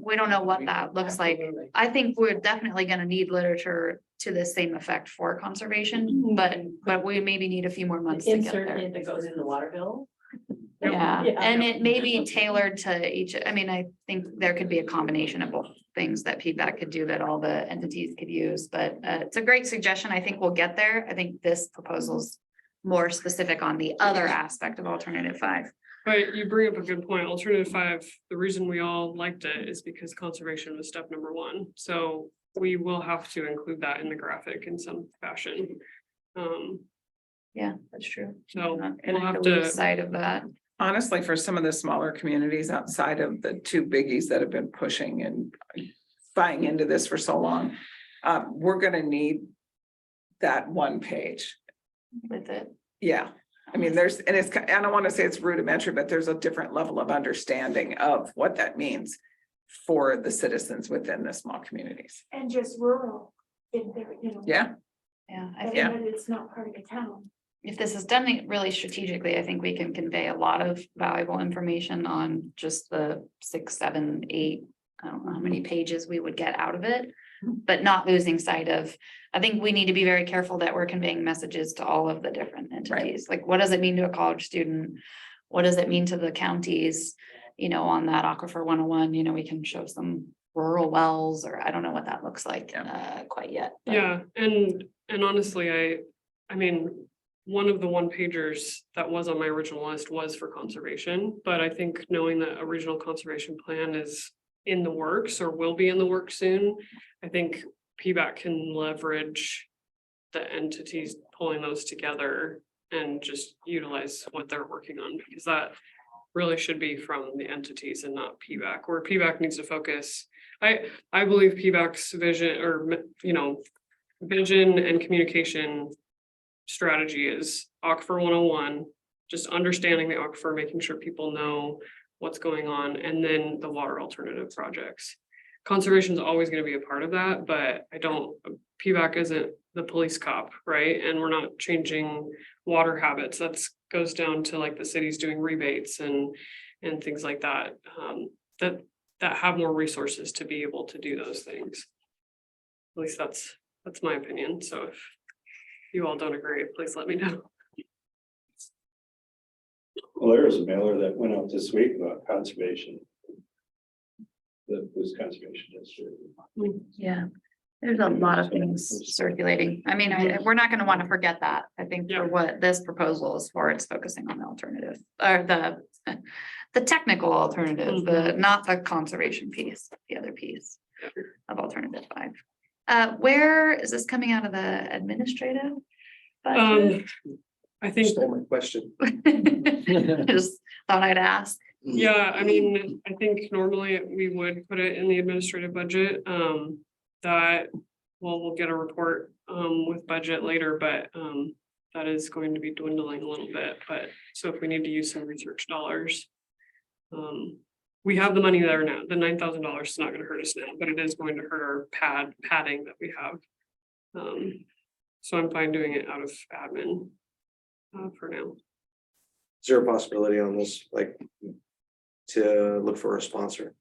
We don't know what that looks like. I think we're definitely gonna need literature to the same effect for conservation, but we maybe need a few more months to get Insert there. it that goes in the water bill. Yeah, Yeah. and it may be tailored to each, I think there could be a combination of both things that PBAC could do that all the entities could use, but it's a great suggestion. I think we'll get there. I think this proposal's more specific on the other aspect of alternative 5. But you bring up a good point. Alternative 5, the reason we all liked it is because conservation was step number 1. So we will have to include that in the graphic in some fashion. Yeah, that's true. So And we'll I have lose to. sight of that. Honestly, for some of the smaller communities outside of the 2 biggies that have been pushing and buying into this for so long, we're gonna need that one page. With it. Yeah, I don't want to say it's rudimentary, but there's a different level of understanding of what that means for the citizens within the small communities. And just rural in there, Yeah. Yeah, I and think that it's not part of the town. if this is done really strategically, I think we can convey a lot of valuable information on just the 6, 7, 8, I don't know how many pages we would get out of it, but not losing sight of, I think we need to be very careful that we're conveying messages to all of the different entities. Like, what does it mean to a college student? What does it mean to the counties? On that Aquifer 101, we can show some rural wells, or I don't know what that looks like quite yet. But. Yeah, and honestly, I mean, one of the one-pagers that was on my original list was for conservation, but I think knowing that a regional conservation plan is in the works or will be in the works soon, I think PBAC can leverage the entities pulling those together and just utilize what they're working on, because that really should be from the entities and not PBAC, where PBAC needs to focus. I believe PBAC's vision, or vision and communication strategy is Aquifer 101, just understanding the aquifer, making sure people know what's going on, and then the water alternative projects. Conservation is always going to be a part of that, but PBAC isn't the police cop, right? And we're not changing water habits. That goes down to like the cities doing rebates and things like that, that have more resources to be able to do those things. At least that's my opinion. So if you all don't agree, please let me know. Well, there was a mailer that went out this week about conservation. The Blues Conservation District. Yeah, there's a lot of things circulating. I mean, we're not gonna want to forget that. I think for what this proposal is for, it's focusing on the alternative or the technical alternative, not the conservation piece, the other piece of alternative 5. Where is this coming out of the administrative budget? I think, Stole my question. I just thought I'd ask. yeah, I mean, I think normally we would put it in the administrative budget, that, well, we'll get a report, with budget later, but, that is going to be dwindling a little bit, but, so if we need to use some research dollars. We have the money there now, the $9,000 is not gonna hurt us now, but it is going to hurt our padding that we have. So I'm fine doing it out of admin, for now. Is there a possibility on this, like, to look for a sponsor?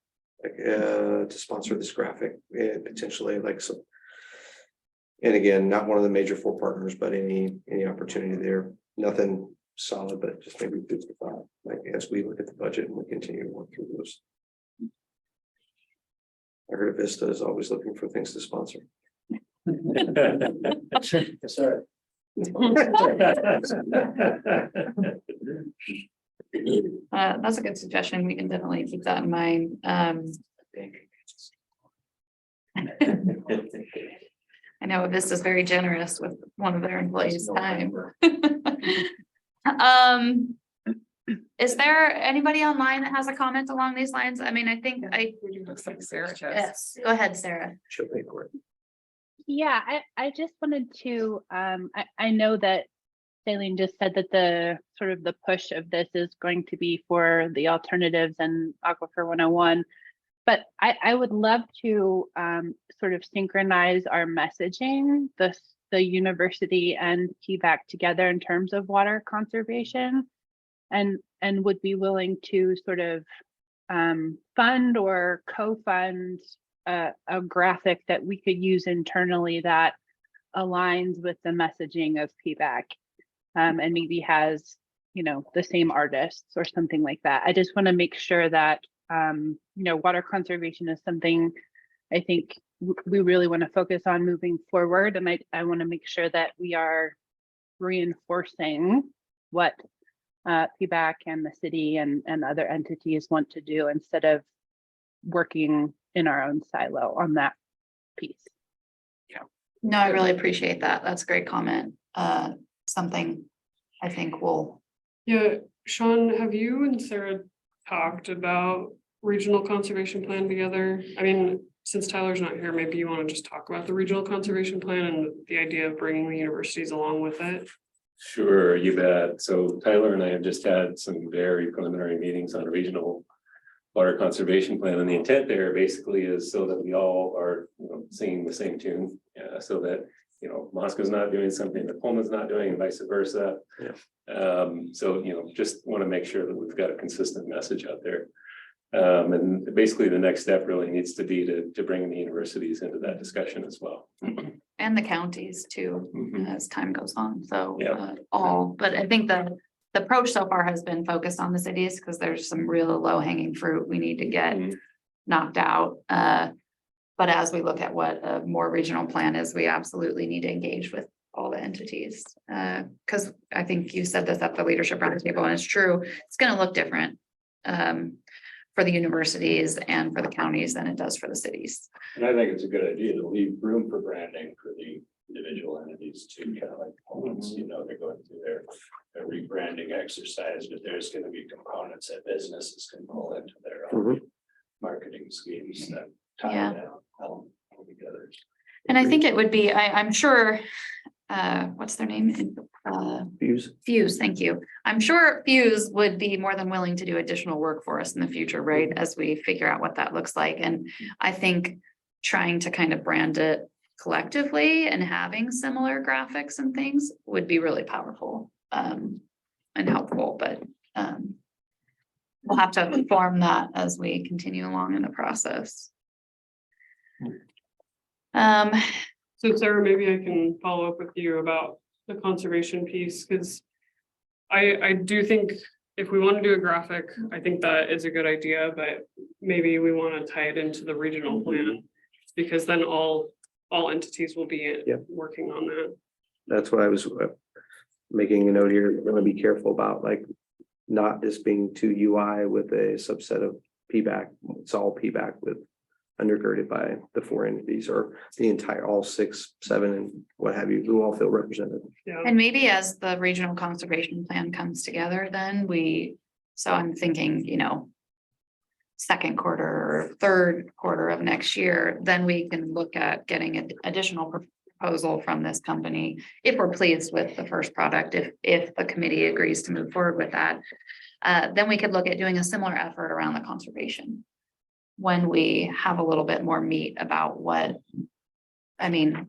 Like, to sponsor this graphic, potentially like some. And again, not one of the major 4 partners, but any opportunity there, nothing solid, but just maybe food for thought, like as we look at the budget and we continue to work through those. I heard Vista is always looking for things to sponsor. Sorry. That's a good suggestion. We can definitely keep that in mind. I know this is very generous with one of their employees' time. Is there anybody online that has a comment along these lines? I mean, I think Looks like Sarah does. yes, go ahead, Sarah. She'll pay for it. Yeah, I just wanted to, I know that Shailene just said that the sort of the push of this is going to be for the alternatives and Aquifer 101. But I would love to sort of synchronize our messaging, the university and PBAC together in terms of water conservation, and would be willing to sort of fund or co-fund a graphic that we could use internally that aligns with the messaging of PBAC, and maybe has, you know, the same artists or something like that. I just want to make sure that you know, water conservation is something I think we really want to focus on moving forward, and I want to make sure that we are reinforcing what PBAC and the city and other entities want to do instead of working in our own silo on that piece. No, I really appreciate that. That's a great comment. Something I think will. Yeah, Sean, have you and Sarah talked about regional conservation plan together? I mean, since Tyler's not here, maybe you want to just talk about the regional conservation plan and the idea of bringing the universities along with it. Sure, you bet. So Tyler and I have just had some very preliminary meetings on a regional water conservation plan, and the intent there basically is so that we all are, you know, singing the same tune, so that, you know, Moscow's not doing something that Pullman's not doing and vice versa. So, you know, just want to make sure that we've got a consistent message out there. And basically the next step really needs to be to bring the universities into that discussion as well. And the counties too, as time goes on. So Yeah. but I think the approach so far has been focused on the cities because there's some real low hanging fruit we need to get knocked out. But as we look at what a more regional plan is, we absolutely need to engage with all the entities. Because I think you said this at the leadership roundtable, and it's true, it's going to look different for the universities and for the counties than it does for the cities. And I think it's a good idea to leave room for branding for the individual entities too, kind of like Pullman's, you know, they're going through their rebranding exercise, but there's going to be components that businesses can pull into their own marketing schemes that tie it all together. And I think it would be, I'm sure, what's their name? Fuse, thank you. I'm sure Fuse would be more than willing to do additional work for us in the future, right? As we figure out what that looks like. And I think trying to kind of brand it collectively and having similar graphics and things would be really powerful and helpful, but we'll have to form that as we continue along in the process. So Sarah, maybe I can follow up with you about the conservation piece, because I do think if we want to do a graphic, I think that is a good idea, but maybe we want to tie it into the regional plan. Because then all entities will be Yep. working on that. That's what I was making a note here. We're gonna be careful about like not this being too UI with a subset of PBAC. It's all PBAC with undergirded by the 4 entities or the entire, all 6, 7, and what have you, who all feel represented. Yeah. And maybe as the regional conservation plan comes together, then so I'm thinking, second quarter or third quarter of next year, then we can look at getting an additional proposal from this company. If we're pleased with the first product, if the committee agrees to move forward with that, then we could look at doing a similar effort around the conservation. When we have a little bit more meat about when did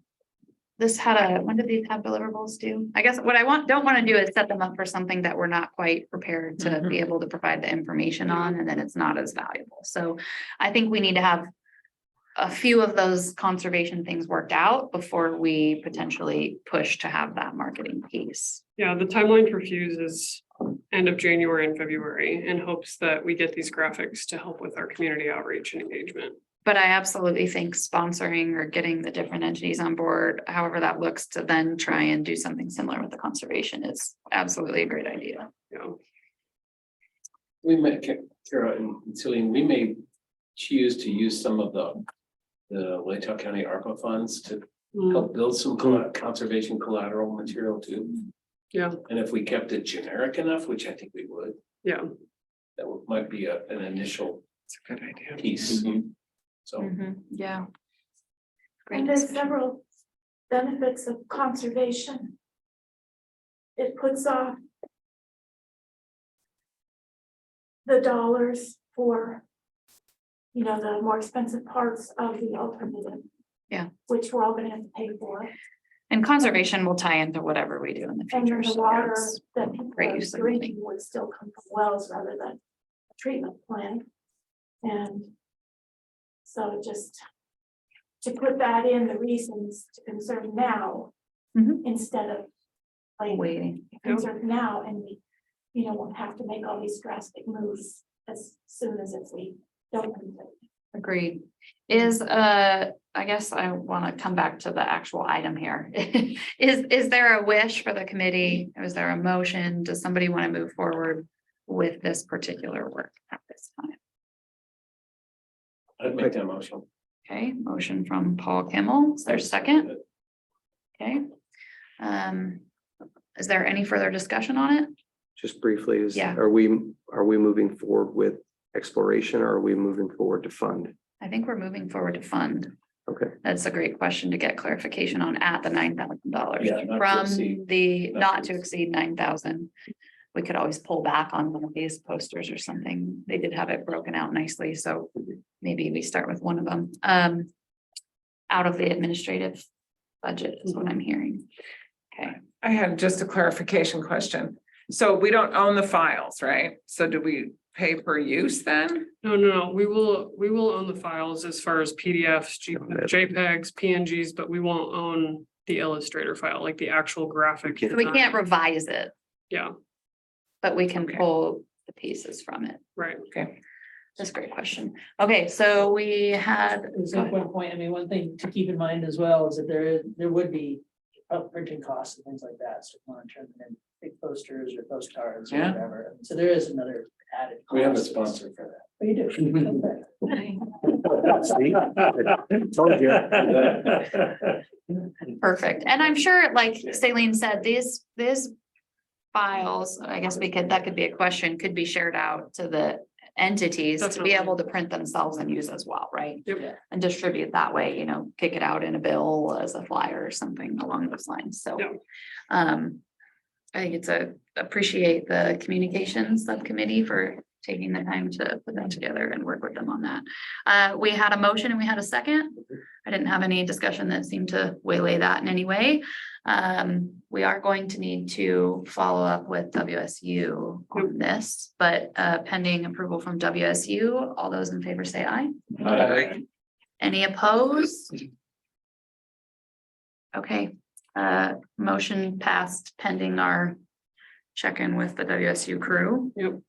these have deliverables due? I guess what I don't want to do is set them up for something that we're not quite prepared to be able to provide the information on, and then it's not as valuable. So I think we need to have a few of those conservation things worked out before we potentially push to have that marketing piece. Yeah, the timeline for Fuse is end of January and February in hopes that we get these graphics to help with our community outreach and engagement. But I absolutely think sponsoring or getting the different entities on board, however that looks, to then try and do something similar with the conservation is absolutely a great idea. Yeah. We may, Kara and Celine, we may choose to use some of the Latell County ARPA funds to help build some conservation collateral material too. Yeah. And if we kept it generic enough, which I think we would. Yeah. That might be an initial. It's a good idea. Piece. So. Yeah. And there's several benefits of conservation. It puts off the dollars for, the more expensive parts of the alternative. Yeah. Which we're all gonna have to pay for. And conservation will tie into whatever we do in the And future. then the so water it's that people great are use of money. drinking would still come from wells rather than a treatment plant. And so just to put that in the reasons to conserve now, instead of waiting. conserve now, and we, won't have to make all these drastic moves as soon as if we don't conserve. Agreed. I guess I want to come back to the actual item here. Is there a wish for the committee? Is there a motion? Does somebody want to move forward with this particular work at this time? I'd make that motion. Okay, motion from Paul Kimmel. Is there a second? Okay. Is there any further discussion on it? Just briefly, Yeah. are we moving forward with exploration or are we moving forward to fund? I think we're moving forward to fund. Okay. That's a great question to get clarification on at the $9,000 Yeah, not to from exceed. the Not not to to exceed 9,000. We could always pull back on one of these posters or something. They did have it broken out nicely, so maybe we start with one of them. Out of the administrative budget is what I'm hearing. Okay. I had just a clarification question. So we don't own the files, right? So do we pay per use then? No, we will own the files as far as PDFs, JPEGs, PNGs, but we won't own the Illustrator file, like the actual graphic. So we can't revise it, Yeah, but we can pull the pieces from it. right. Okay. That's a great question. Okay, so we had. So at one point, one thing to keep in mind as well is that there would be printing costs and things like that, so if you want to turn them in big posters or postcards or Yeah. whatever, so there is another added. We have a cost. sponsor for that. Oh, you do? Told you. Perfect. And I'm sure, like Celine said, these files, I guess that could be a question, could be shared out to the entities to be Definitely. able to print themselves and use as well, right? Yep. And distribute that way, kick it out in a bill as a flyer or something along those lines. So Yeah. I think appreciate the communications subcommittee for taking the time to put that together and work with them on that. We had a motion and we had a second. I didn't have any discussion that seemed to waylay that in any way. We are going to need to follow up with WSU on this, but pending approval from WSU, all those in favor say aye. Aye. Any opposed? Okay, motion passed pending our check in with the WSU crew. Yep.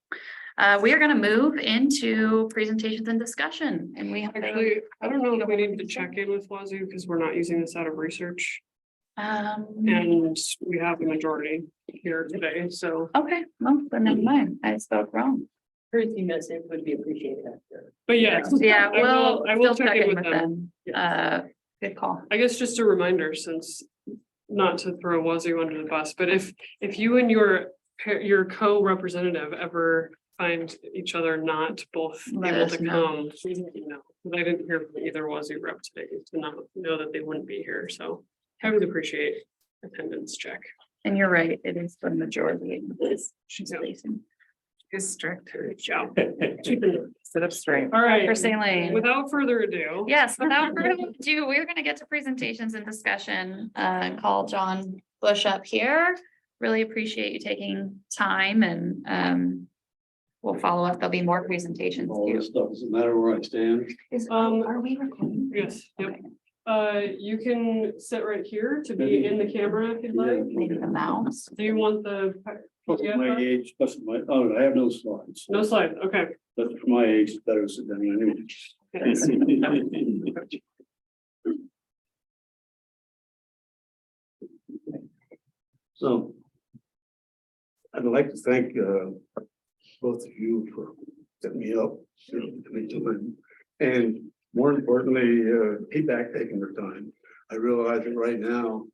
We are gonna move into presentations and discussion, and we have. Actually, I don't know if we need to check in with Wazoo because we're not using this out of research. And we have the majority here today, so. Okay, well, then never mind, I spoke wrong. 30 minutes, it would be appreciated after. But yes. Yeah, I will still check in with them. Good call. I guess just a reminder, since not to throw Wazoo under the bus, but if you and your co-representative ever find each other not both Let able us to know. come, please let me know. But I didn't hear from either Wazoo rep today to not know that they wouldn't be here, so I would appreciate attendance check. And you're right, it is the majority of this. She's facing. District. Good job. Sit up straight. All right, For Saline. without further ado. Yes, without further ado, we're gonna get to presentations and discussion, and call John Bush up here. Really appreciate you taking time and, we'll follow up. There'll be more presentations All too. this stuff, doesn't matter where I stand. Are we recording? Yes, yep. You can sit right here to be in the camera if you'd like. Maybe the mouse. Do you want the? Plus Yeah. my age, plus my, oh, I have no slides. No slide, okay. But for my age, it's better to sit down anyway. So I'd like to thank both of you for setting me up, and more importantly, PBAC taking their time. I realize that right now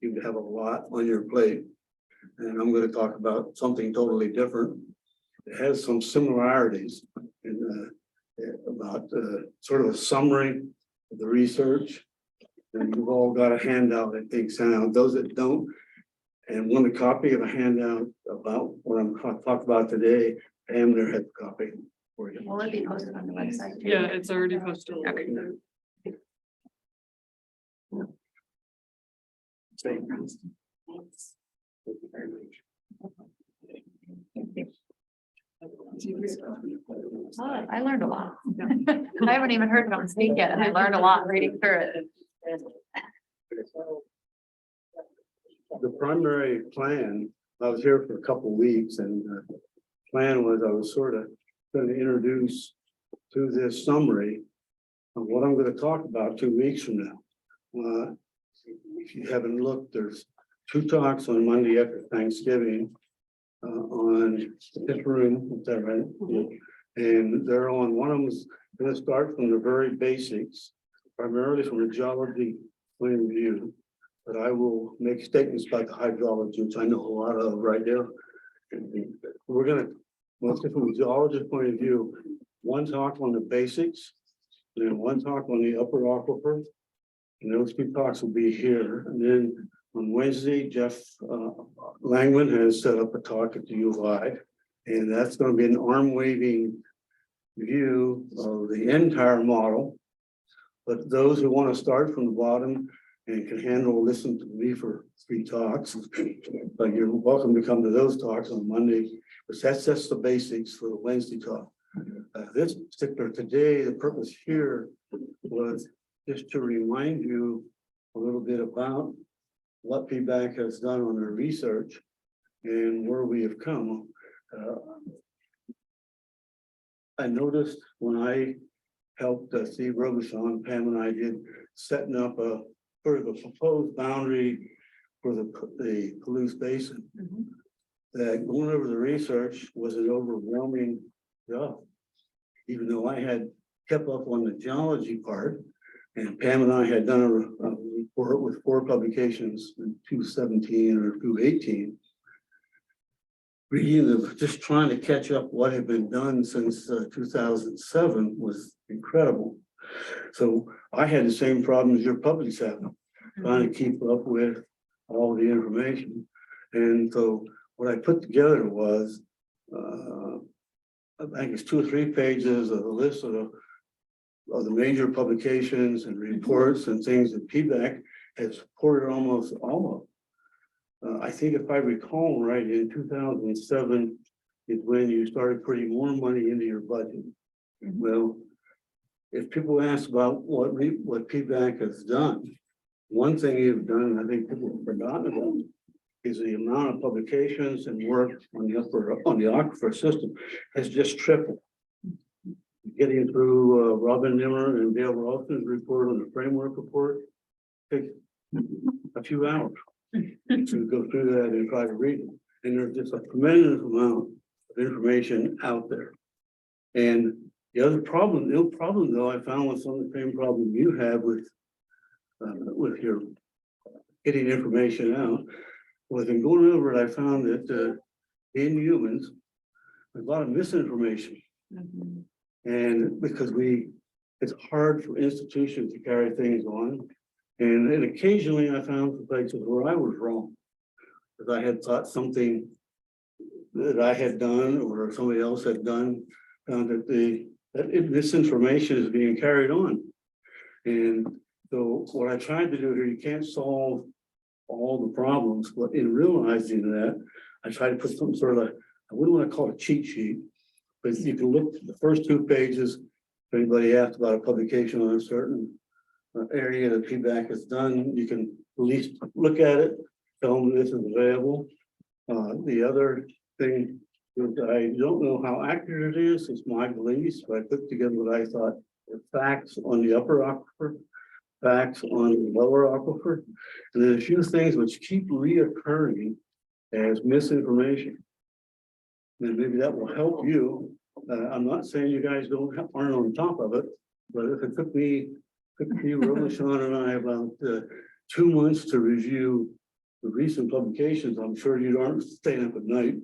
you have a lot on your plate, and I'm going to talk about something totally different. It has some similarities in about sort of a summary of the research. And you've all got a handout, I think, sound. Those that don't and want a copy of a handout about what I'm talking about today, Pam there has a copy for you. Will it be posted on the website? too? Yeah, it's already posted. Okay. Oh, I learned a lot. I haven't even heard them speak yet, and I learned a lot reading through it. The primary plan, I was here for a couple of weeks, and the plan was I was sort of going to introduce to this summary of what I'm going to talk about 2 weeks from now. If you haven't looked, there's 2 talks on Monday after Thanksgiving on this room, is that right? And they're on, one of them is going to start from the very basics, primarily from a geology point of view. But I will make statements about the hydrology, which I know a lot of right now. We're gonna, mostly from a geologist point of view, one talk on the basics, and then one talk on the upper aquifer. And those 2 talks will be here. And then on Wednesday, Jeff Langman has set up a talk at the U of I. And that's going to be an arm waving view of the entire model. But those who want to start from the bottom and can handle, listen to me for 3 talks, but you're welcome to come to those talks on Monday, because that's just the basics for the Wednesday talk. This particular today, the purpose here was just to remind you a little bit about what PBAC has done on their research and where we have come. I noticed when I helped Steve Robichon, Pam and I did setting up a sort of a proposed boundary for the Palouse Basin. That going over the research was an overwhelming job. Even though I had kept up on the geology part, and Pam and I had done a report with 4 publications in 2017 or 2018. Reading the, just trying to catch up what had been done since 2007 was incredible. So I had the same problems your publics have, trying to keep up with all the information. And so what I put together was, I think it's 2 or 3 pages of a list of the major publications and reports and things that PBAC has supported almost all of. I think if I recall right, in 2007 is when you started putting more money into your budget. Well, if people ask about what PBAC has done, one thing you've done, I think people have forgotten about, is the amount of publications and work on the aquifer system has just tripled. Getting through Robin Nimmer and Dale Ralston's report on the framework report takes a few hours to go through that and try to read it. And there's just a tremendous amount of information out there. And the other problem, though, I found was some of the same problem you have with your getting information out. Was in going over it, I found that in humans, there's a lot of misinformation. And because it's hard for institutions to carry things on. And occasionally I found some places where I was wrong. Because I had thought something that I had done or somebody else had done, found that misinformation is being carried on. And so what I tried to do here, you can't solve all the problems, but in realizing that, I tried to put some sort of, I wouldn't want to call it a cheat sheet, but you can look at the first 2 pages. If anybody asked about a publication on a certain area that PBAC has done, you can at least look at it, tell them this is available. The other thing is I don't know how accurate it is, it's my belief, so I put together what I thought were facts on the upper aquifer, facts on the lower aquifer, and then a few things which keep reoccurring as misinformation. And maybe that will help you. I'm not saying you guys aren't on top of it, but if it took me, Sean and I about 2 months to review the recent publications, I'm sure you aren't staying up at night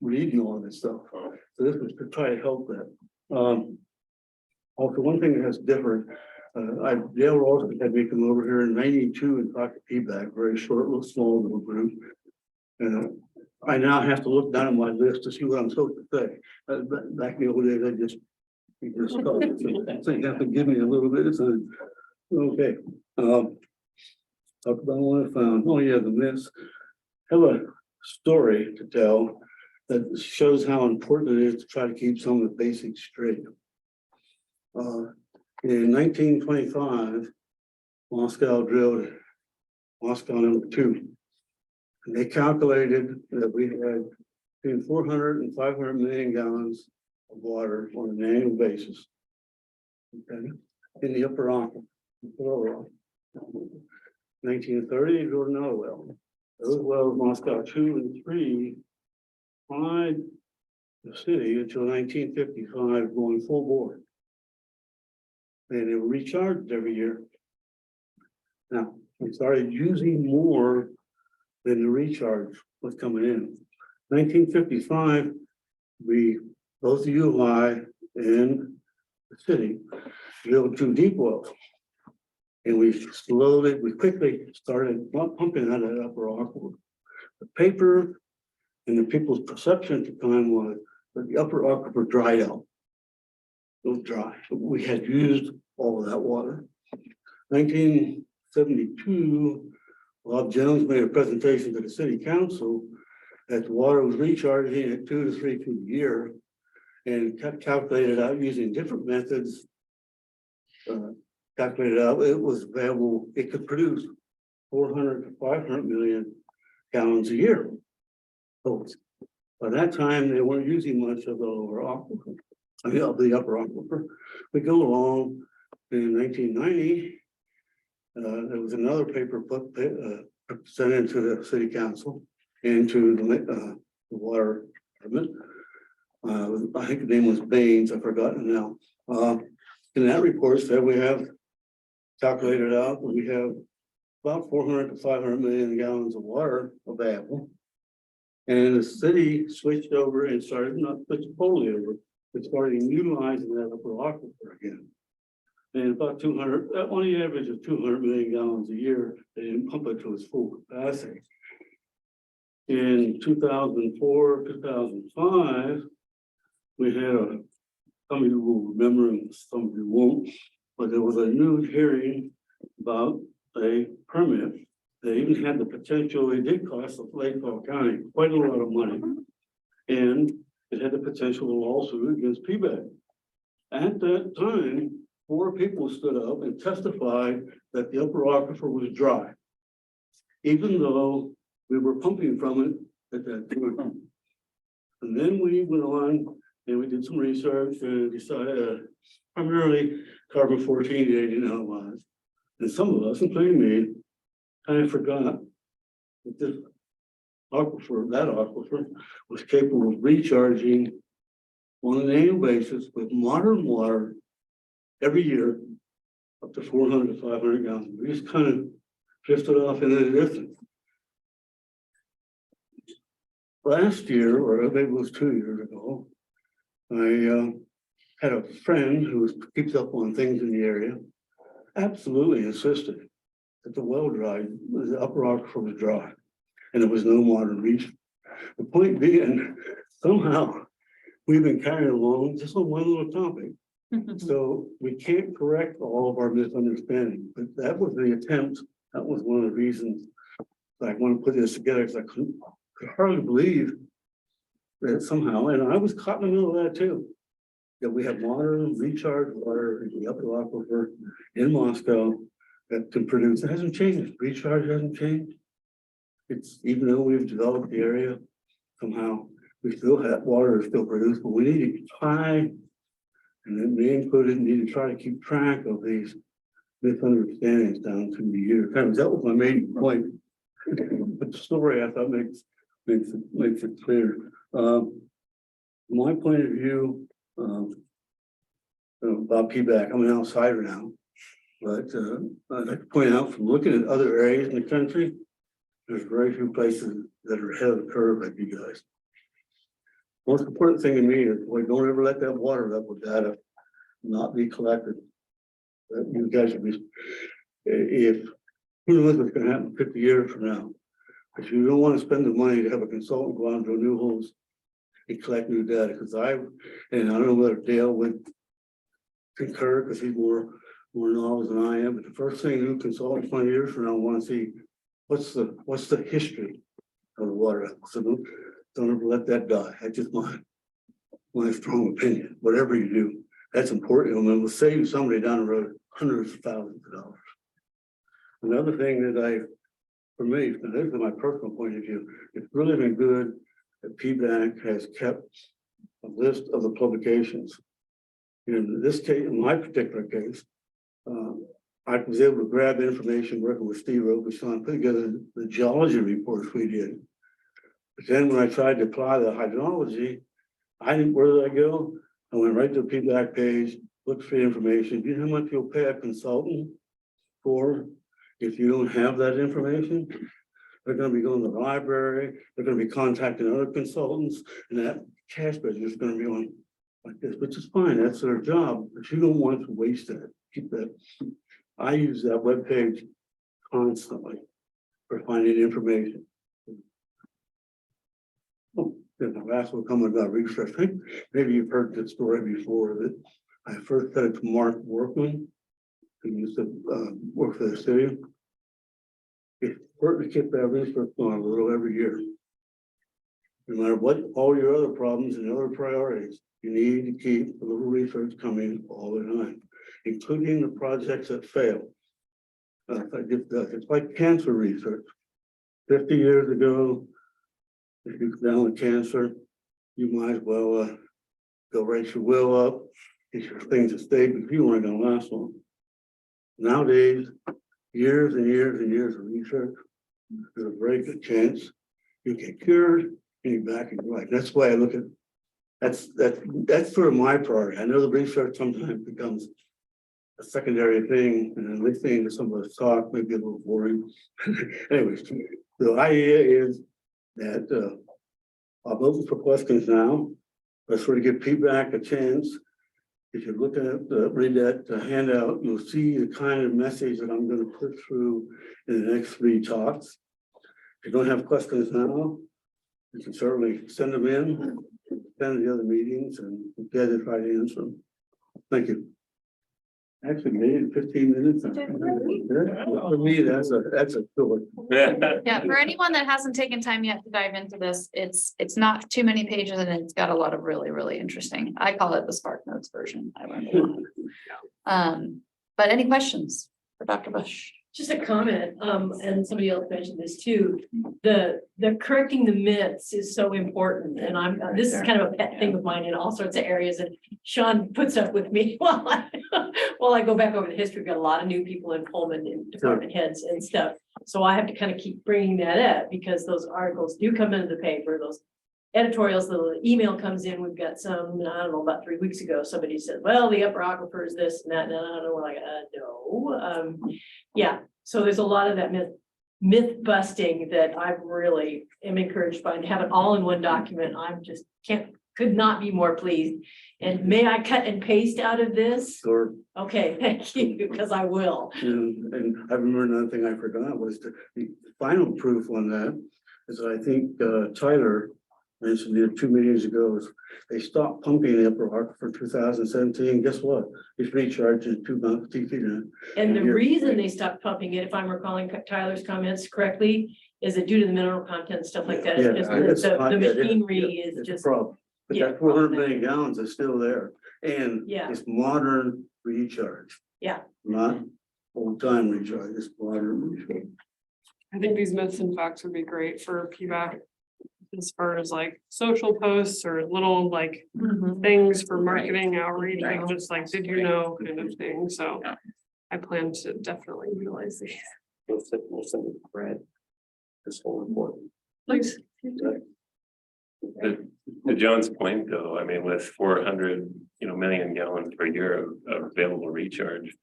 reading all of this stuff. So this was to try to help that. Also, one thing that has differed, Dale Ralston had me come over here in '92 and talk to PBAC, very short, little small little group. I now have to look down at my list to see what I'm supposed to say. Back in the old days, you have to give me a little bit of time. Okay. Talk about what I found. Oh yeah, the myths. Have a story to tell that shows how important it is to try to keep some of the basics straight. In 1925, Moscow drilled Moscow #2. And they calculated that we had between 400 and 500 million gallons of water on an annual basis. Okay, in the upper aquifer, lower aquifer. 1930, they drilled another well. Those wells, Moscow 2 and 3, supplied the city until 1955, going full bore. And they were recharged every year. Now, we started using more than the recharge was coming in. 1955, both the UI and the city drilled 2 deep wells. And we quickly started pumping out of that upper aquifer. The paper and the people's perception at the time was that the upper aquifer dried out. It was dry. We had used all of that water. 1972, Bob Jones made a presentation to the city council that the water was recharging at 2 to 3 feet a year and calculated out using different methods. Calculated out it was available, it could produce 400 to 500 million gallons a year. So by that time, they weren't using much of the lower aquifer, of the upper aquifer. We go along in 1990. There was another paper sent into the city council and to the water department. I think the name was Baines, I've forgotten now. In that report said we have calculated out that we have about 400 to 500 million gallons of water available. And the city switched over and started, not switched totally over, but started utilizing that upper aquifer again. And about 200, on the average of 200 million gallons a year, they didn't pump it to its full capacity. In 2004, 2005, we had some of you will remember and some of you won't, but there was a new hearing about a permit. They even had the potential, it did cost Lake Powell County quite a lot of money. And it had the potential of a lawsuit against PBAC. At that time, 4 people stood up and testified that the upper aquifer was dry. Even though We were pumping from it at that time. And then we went on and we did some research and decided primarily carbon 14 dating analyzed. And some of us, including me, kind of forgot that this aquifer was capable of recharging on an annual basis with modern water every year up to 400 to 500 gallons. We just kind of drifted off into the distance. Last year, or maybe it was 2 years ago, I had a friend who keeps up on things in the area, absolutely insisted that the well dry, the upper aquifer was dry, and there was no modern reach. The point being, somehow, we've been carrying along just on one little topic. So we can't correct all of our misunderstanding, but that was the attempt. That was one of the reasons I want to put this together, because I could hardly believe that somehow, and I was caught in the middle of that too, that we have modern recharge water in the upper aquifer in Moscow that can produce. It hasn't changed. Recharge hasn't changed. It's, even though we've developed the area, somehow we still have water is still produced, but we need to try, and then we included need to try to keep track of these misunderstandings down through the years. That was my main point. But the story I thought makes it clear. My point of view about PBAC, I'm an outsider now, but I'd like to point out from looking at other areas in the country, there's very few places that are ahead of the curve like you guys. Most important thing to me is, boy, don't ever let that water level data not be collected. You guys should be, if who knows what's going to happen 50 years from now. If you don't want to spend the money to have a consultant go out and drill new holes and collect new data, because I don't know whether Dale would concur because he's more knowledge than I am, but the first thing a new consultant 20 years from now want to see what's the history of the water. So don't ever let that die. That's just my strong opinion. Whatever you do, that's important. And it will save somebody down the road hundreds of thousands of dollars. Another thing that for me, and this is my personal point of view, it's really been good that PBAC has kept a list of the publications. In this case, in my particular case, I was able to grab information working with Steve Robuchon, put together the geology reports we did. But then when I tried to apply the hydrology, where did I go? I went right to the PBAC page, looked for the information. Do you know how much you'll pay a consultant for if you don't have that information? They're going to be going to the library, they're going to be contacting other consultants, and that cash budget is going to be on like this, which is fine, that's their job, but you don't want to waste that. Keep that. I use that webpage constantly for finding information. Oh, then the last one coming about research. Maybe you've heard this story before, that I first said it to Mark Workman, who used to work for the city. It's important to keep that research going a little every year. No matter what all your other problems and other priorities, you need to keep a little research coming all the time, including the projects that fail. It's like cancer research. 50 years ago, if you found with cancer, you might as well go write your will up, get your things at stake, because you weren't going to last long. Nowadays, years and years and years of research, there's a very good chance you get cured and you're back in your life. That's why I look at that's sort of my priority. I know the research sometimes becomes a secondary thing, and then listening to some of the talk may be a little boring. Anyways, the idea is that I'll open for questions now. Let's sort of give PBAC a chance. If you look at read that handout, you'll see the kind of message that I'm going to put through in the next 3 talks. If you don't have questions now, you can certainly send them in, send the other meetings, and we'll get it try to answer them. Thank you. Actually made it 15 minutes. For me, that's a short. Yeah, for anyone that hasn't taken time yet to dive into this, it's not too many pages and it's got a lot of really interesting. I call it the Spark Notes version. I learned a lot. But any questions for Dr. Bush? Just a comment, and somebody else mentioned this too. The correcting the myths is so important, and this is kind of a pet thing of mine in all sorts of areas, and Sean puts up with me while I go back over the history. We've got a lot of new people in Pullman and department heads and stuff. So I have to kind of keep bringing that up because those articles do come into the paper, those editorials, the email comes in. We've got some, I don't know, about 3 weeks ago, somebody said, well, the upper aquifer is this and that, and I don't know, we're like, no. Yeah, so there's a lot of that myth busting that I really am encouraged by, and have it all in one document. I'm just could not be more pleased. And may I cut and paste out of this? Sure. Okay, thank you, because I will. And I remember another thing I forgot was the final proof on that is I think Tyler mentioned it 2 meetings ago, is they stopped pumping the upper aquifer 2017. Guess what? It's recharged in 2 months. And the reason they stopped pumping it, if I'm recalling Tyler's comments correctly, is it due to the mineral content, stuff like that? It's just the machinery is just. Problem. But that 400 million gallons is still there, and Yeah. it's modern recharge, Yeah, not old time recharge. It's modern recharge. I think these myths and facts would be great for PBAC. As far as like social posts or little like things for marketing outreach, and just like, did you know kind of thing, so. I plan to definitely utilize these. We'll send it to Brad. This whole report. Please. To John's point, though, I mean, with 400, million gallons per year of available recharge,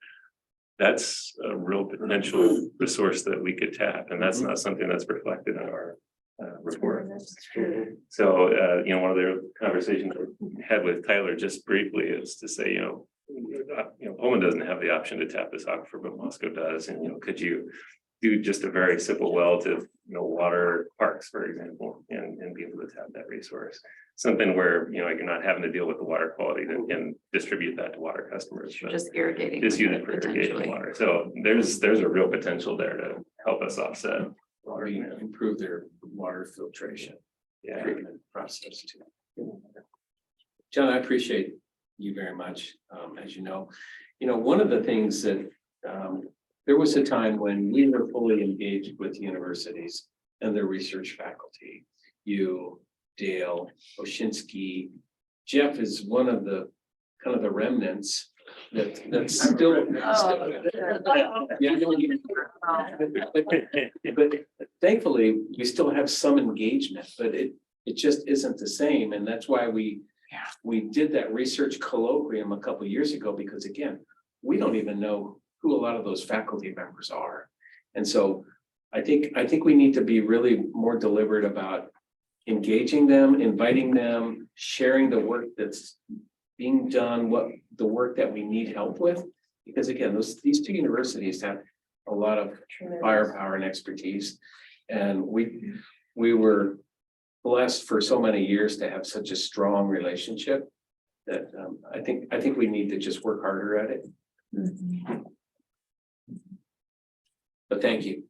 that's a real potential resource that we could tap, and that's not something that's reflected in our report. So, one of the conversations we had with Tyler just briefly is to say, Pullman doesn't have the option to tap this aquifer, but Moscow does, and could you do just a very simple well to water parks, for example, and be able to tap that resource. Something where you're not having to deal with the water quality and distribute that to water customers. Just irrigating. Just use it for irrigation water. So there's a real potential there to help us offset water demand. Improve their water filtration. Yeah. Treatment process too. John, I appreciate you very much. As you know, one of the things that there was a time when we were fully engaged with universities and their research faculty. You, Dale, Oshinsky, Jeff is one of the kind of the remnants that's still. But thankfully, we still have some engagement, but it just isn't the same, and that's why we did that research colloquium a couple of years ago, because again, we don't even know who a lot of those faculty members are. And so I think we need to be really more deliberate about engaging them, inviting them, sharing the work that's being done, what the work that we need help with. Because again, these two universities have a lot of firepower and expertise. And we were blessed for so many years to have such a strong relationship that I think we need to just work harder at it. But thank you.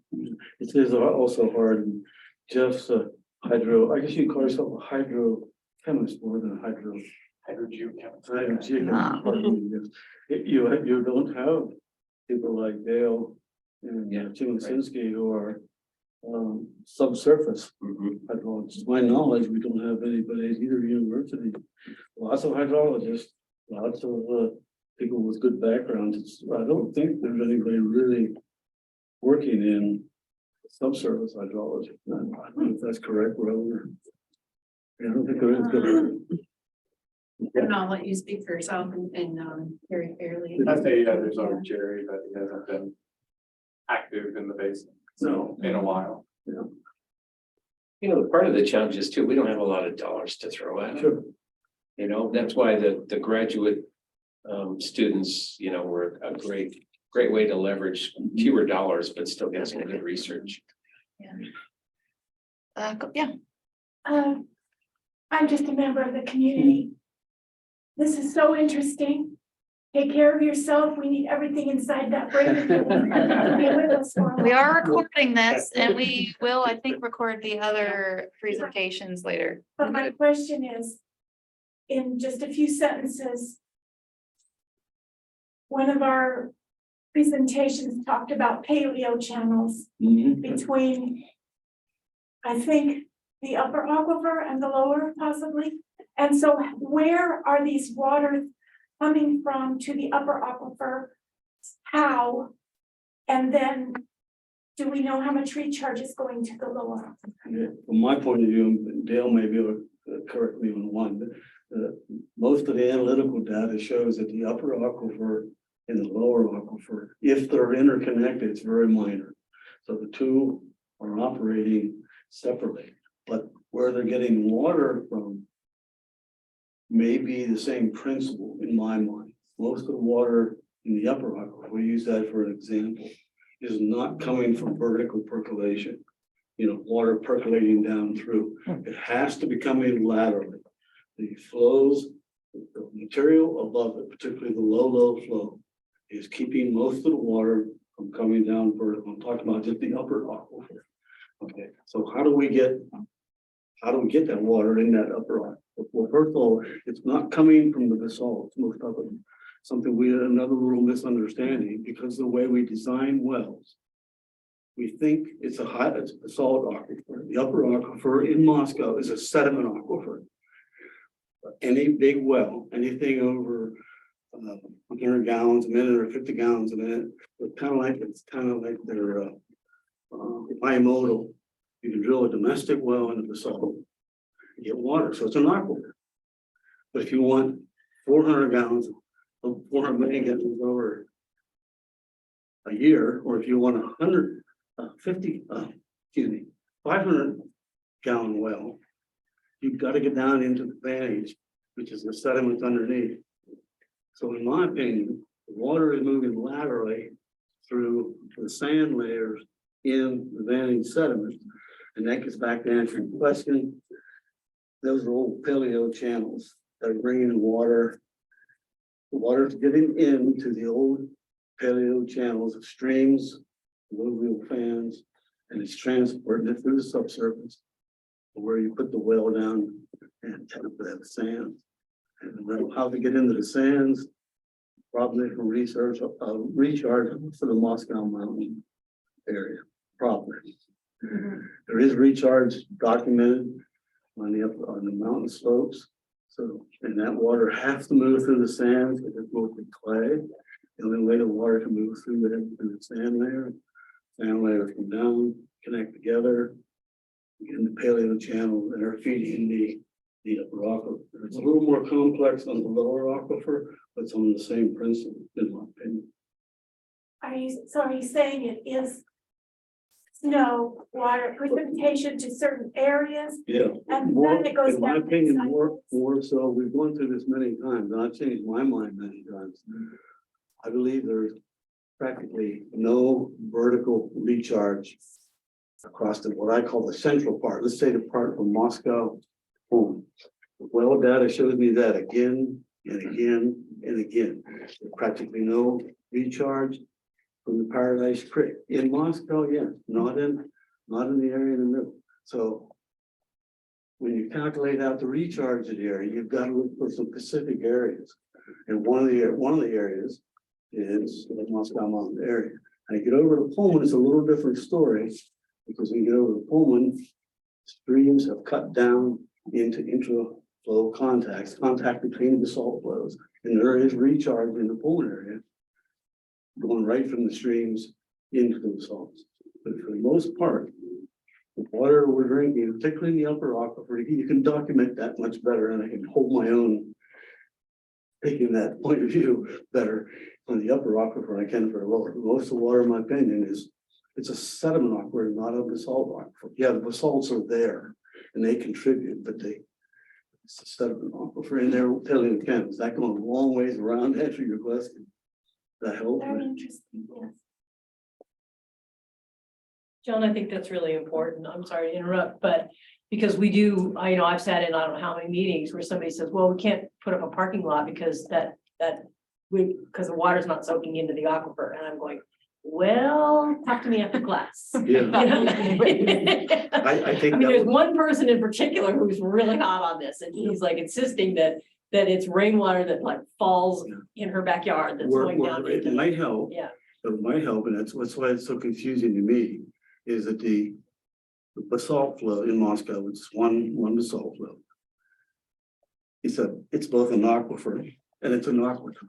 It is also hard. Jeff's I guess you call yourself a hydrochemist more than a hydrogeochemist. You don't have people like Dale and Tim Lisinski who are subsurface hydrologists. To my knowledge, we don't have anybody at either university. Lots of hydrologists, lots of people with good backgrounds. I don't think there's anybody really working in subsurface hydrology. I don't know if that's correct, Robert. I don't think there is. And I'll let you speak for yourself and very fairly. I say, there's always Jerry, but he hasn't been active in the basin, so in a while. Part of the challenge is too, we don't have a lot of dollars to throw at them. That's why the graduate students, were a great way to leverage fewer dollars, but still get some good research. I'm just a member of the community. This is so interesting. Take care of yourself. We need everything inside that brain. We are recording this, and we will, I think, record the other presentations later. But my question is, in just a few sentences, one of our presentations talked about paleo channels between, I think, the upper aquifer and the lower possibly. And so where are these waters coming from to the upper aquifer? How? And then do we know how much recharge is going to the lower aquifer? From my point of view, and Dale may be able to correct me on one, but most of the analytical data shows that the upper aquifer and the lower aquifer, if they're interconnected, it's very minor. So the two are operating separately, but where they're getting water from may be the same principle in my mind. Most of the water in the upper aquifer, we use that for an example, is not coming from vertical percolation. You know, water percolating down through. It has to be coming laterally. The flows, the material above it, particularly the low flow, is keeping most of the water from coming down vertical. I'm talking about just the upper aquifer. Okay, so how do we get that water in that upper aquifer? Well, first of all, it's not coming from the basalt, most of it. Another little misunderstanding, because the way we design wells, we think it's a basalt aquifer. The upper aquifer in Moscow is a sediment aquifer. Any big well, anything over 100 gallons a minute or 50 gallons a minute, it's kind of like their bimodal. You can drill a domestic well in the basalt, you get water, so it's an aquifer. But if you want 400 gallons, 400 million gallons over a year, or if you want 500 gallon well, you've got to get down into the vantage, which is the sediment underneath. So in my opinion, the water is moving laterally through the sand layers in the vantage sediment. And that gets back to answering the question. Those are old paleo channels that are bringing water. The water's getting into the old paleo channels of streams, alluvial fans, and it's transporting it through the subsurface where you put the well down and tap that sand. And how to get into the sands, probably from recharge for the Moscow Mountain area, probably. There is recharge documented on the mountain slopes. So, and that water has to move through the sands because it's mostly clay. The only way the water can move through the sand layers come down, connect together, in the paleo channel, and are feeding the upper aquifer. It's a little more complex on the lower aquifer, but it's on the same principle, in my opinion. Are you saying it is snow, water, precipitation to certain areas? Yeah. And More, then it goes in my down. opinion, more so, we've gone through this many times, and I've changed my mind many times. I believe there's practically no vertical recharge across what I call the central part. Let's say the part from Moscow home. Well, data shows me that again and again and again. There's practically no recharge from the Paradise Creek in Moscow. Yes, not in the area in the middle. So when you calculate out the recharge of the area, you've got to look for some specific areas, and one of the areas is the Moscow Mountain area. And you get over to Pullman, it's a little different story, because when you get over to Pullman, streams have cut down into intraflow contact between the salt flows, and there is recharge in the Pullman area, going right from the streams into the salts. But for the most part, the water we're drinking, particularly in the upper aquifer, you can document that much better, and I can hold my own, taking that point of view better on the upper aquifer than I can for the lower. Most of the water, in my opinion, it's a sediment aquifer, not a basalt aquifer. Yeah, the basalts are there and they contribute, but it's a sediment aquifer in there telling the chemist. That going a long ways around to answer your question. That helps. Very interesting, yes. John, I think that's really important. I'm sorry to interrupt, but because we do, I've sat in, I don't know how many meetings where somebody says, well, we can't put up a parking lot because because the water's not soaking into the aquifer. And I'm going, well, talk to me after class. Yeah. I think there's one person in particular who's really hot on this, and he's like insisting that it's rainwater that like falls in her backyard that's going down. It might help. Yeah. that might help, and that's why it's so confusing to me, is that the basalt flow in Moscow, it's one basalt flow. It's both an aquifer and it's an aquifer.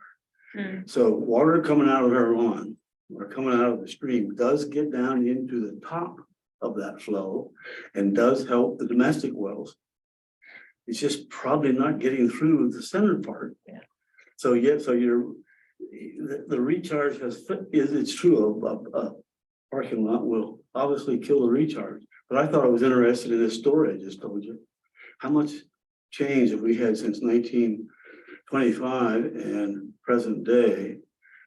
So water coming out of our lawn or coming out of the stream does get down into the top of that flow and does help the domestic wells. It's just probably not getting through the center part. Yeah. So the recharge it's true, a parking lot will obviously kill the recharge, but I thought I was interested in this story I just told you. How much change have we had since 1925 and present day?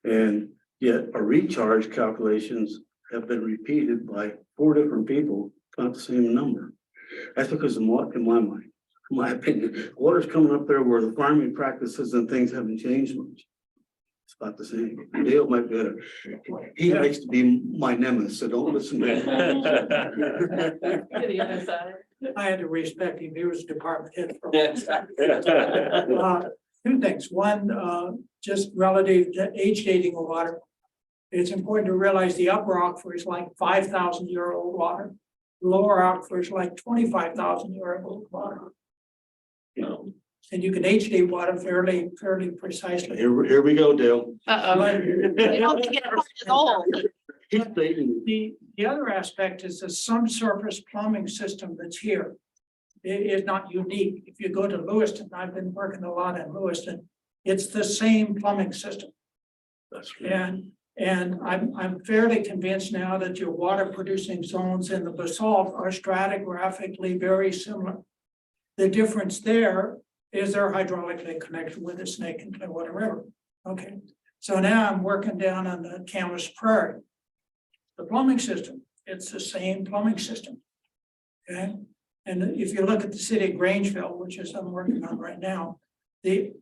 And yet our recharge calculations have been repeated by 4 different people, not the same number. That's because in my mind, in my opinion, water's coming up there where the farming practices and things haven't changed much. It's about the same. Dale might be better. He likes to be my nemesis, so don't listen to him. I had to respect him. He was department head. Two things. One, just relative to age dating of water. It's important to realize the upper aquifer is like 5,000-year-old water. Lower aquifer is like 25,000-year-old water. And you can age date water fairly precisely. Here we go, Dale. The other aspect is the subsurface plumbing system that's here. It is not unique. If you go to Lewiston, I've been working a lot in Lewiston, it's the same plumbing system. That's right. And I'm fairly convinced now that your water producing zones in the basalt are stratigraphically very similar. The difference there is they're hydraulically connected with the Snake and Clearwater River. Okay, so now I'm working down on the Camas Prairie. The plumbing system, it's the same plumbing system. Okay, and if you look at the city of Grangeville, which is I'm working on right now, the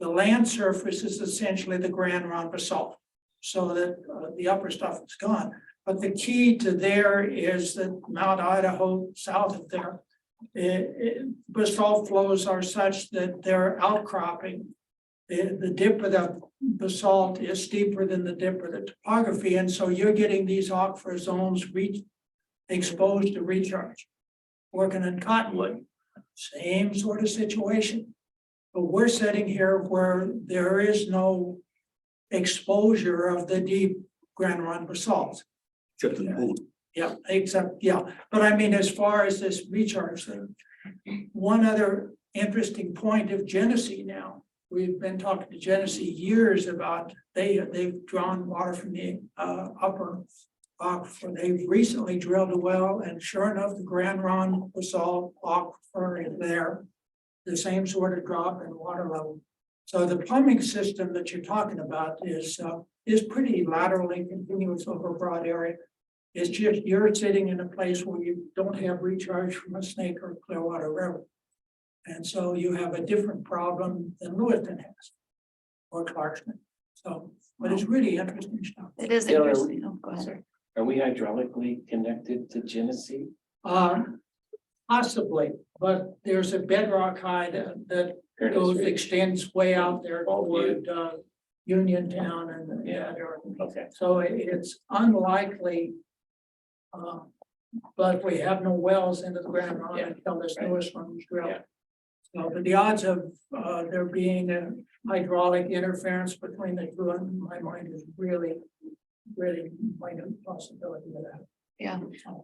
land surface is essentially the Grand Ronde basalt, so that the upper stuff is gone. But the key to there is that Mount Idaho south of there, basalt flows are such that they're outcropping. The dip of the basalt is steeper than the dip of the topography, and so you're getting these aquifer zones exposed to recharge. Working in Cottonwood, same sort of situation. But we're sitting here where there is no exposure of the deep Grand Ronde basalt. Except in the pool. Yeah, but I mean, as far as this recharge thing, one other interesting point of Genesee now, we've been talking to Genesee years about, they've drawn water from the upper aquifer. They've recently drilled a well, and sure enough, the Grand Ronde basalt aquifer is there. The same sort of drop in water level. So the plumbing system that you're talking about is pretty laterally continuous over a broad area. It's just you're sitting in a place where you don't have recharge from a Snake or Clearwater River. And so you have a different problem than Lewiston has or Clarkston. So, but it's really interesting stuff. It is interesting. Oh, go ahead. Are we hydraulically connected to Genesee? Possibly, but there's a bedrock high that extends way out there toward Uniontown and Okay. so it's unlikely. But we have no wells into the Grand Ronde until this newest one was drilled. So, but the odds of there being a hydraulic interference between the two, in my mind, is really minute possibility of that. Yeah,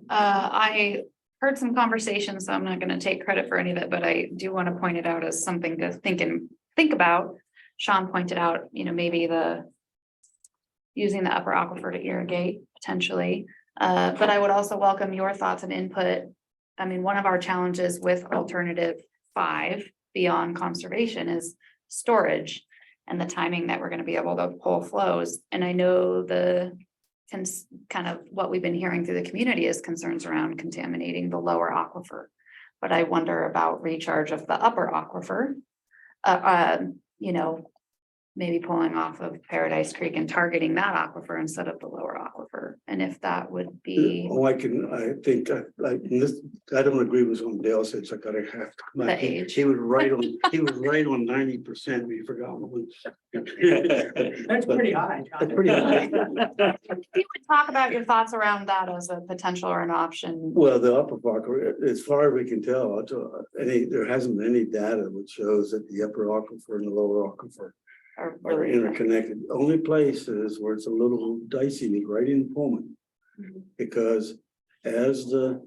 I heard some conversations, so I'm not going to take credit for any of it, but I do want to point it out as something to think about. Sean pointed out, maybe using the upper aquifer to irrigate potentially. But I would also welcome your thoughts and input. I mean, one of our challenges with alternative 5 beyond conservation is storage and the timing that we're going to be able to pull flows. And I know kind of what we've been hearing through the community is concerns around contaminating the lower aquifer. But I wonder about recharge of the upper aquifer. maybe pulling off of Paradise Creek and targeting that aquifer instead of the lower aquifer, and if that would be Oh, I think, I don't agree with what Dale said, so I gotta have to. come back. The age. He was right on, he was right on 90%, we forgot one. That's pretty high. John. That's pretty high. If you would talk about your thoughts around that as a potential or an option. Well, the upper aquifer, as far as we can tell, there hasn't been any data which shows that the upper aquifer and the lower aquifer Are are really interconnected. Only places where it's a little dicey is right in Pullman. Because as the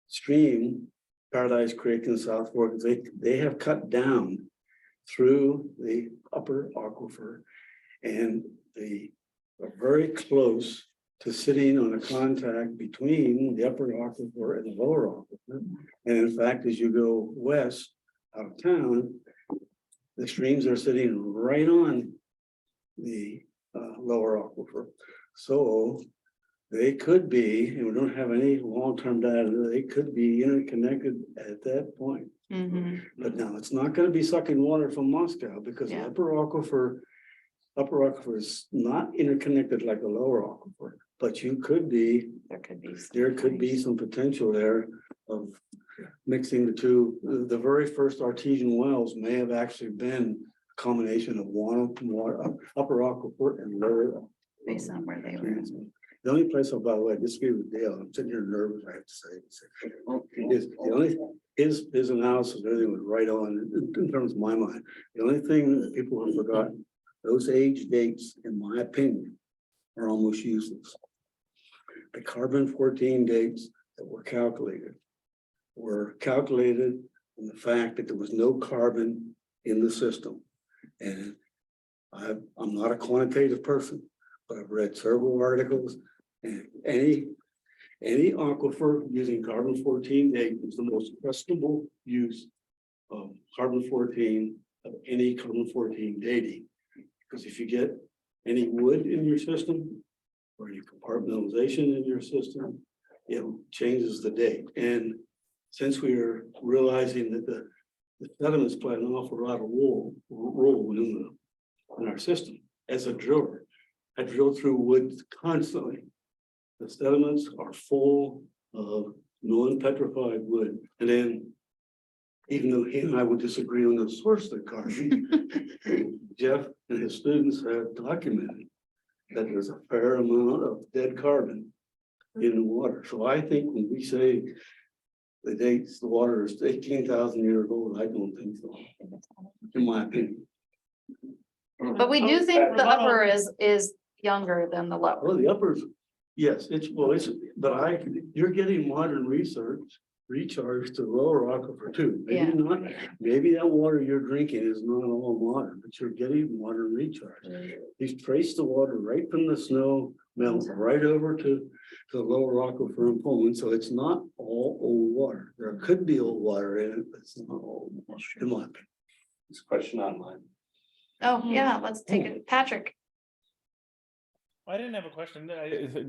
stream, Paradise Creek and South Fork, they have cut down through the upper aquifer. And they are very close to sitting on a contact between the upper aquifer and the lower aquifer. And in fact, as you go west out of town, the streams are sitting right on the lower aquifer. So they could be, and we don't have any long-term data, they could be interconnected at that point. But now it's not going to be sucking water from Moscow because the upper aquifer is not interconnected like the lower aquifer. But you could be, there could be some potential there of mixing the two. The very first artesian wells may have actually been a combination of water, upper aquifer and lower. Based on where they were. The only place, by the way, I disagree with Dale, I'm sitting here nervous, I have to say. Is the only, his analysis, everything was right on in terms of my mind. The only thing that people have forgotten, those age dates, in my opinion, are almost useless. The carbon-14 dates that were calculated on the fact that there was no carbon in the system. And I'm not a quantitative person, but I've read several articles, and any aquifer using carbon-14 date is the most questionable use of carbon-14 of any carbon-14 dating. Because if you get any wood in your system or any compartmentalization in your system, it changes the date. And since we are realizing that the sediments play an awful lot of role in our system, as a driller, I drill through wood constantly. The sediments are full of non-petrified wood. And then, even though he and I would disagree on the source of the carbon, Jeff and his students have documented that there's a fair amount of dead carbon in the water. So I think when we say the dates, the water is 18,000 years old, I don't think so, in my opinion. But we do think the upper is younger than the lower. Well, the uppers, yes, but you're getting modern research recharge to lower aquifer too. Maybe that water you're drinking is not all modern, but you're getting modern recharge. You've traced the water right from the snow melt right over to the lower aquifer in Pullman, so it's not all old water. There could be old water in it, but it's not all water, in my opinion. It's a question online. Oh, yeah, let's take it. Patrick. I didn't have a question.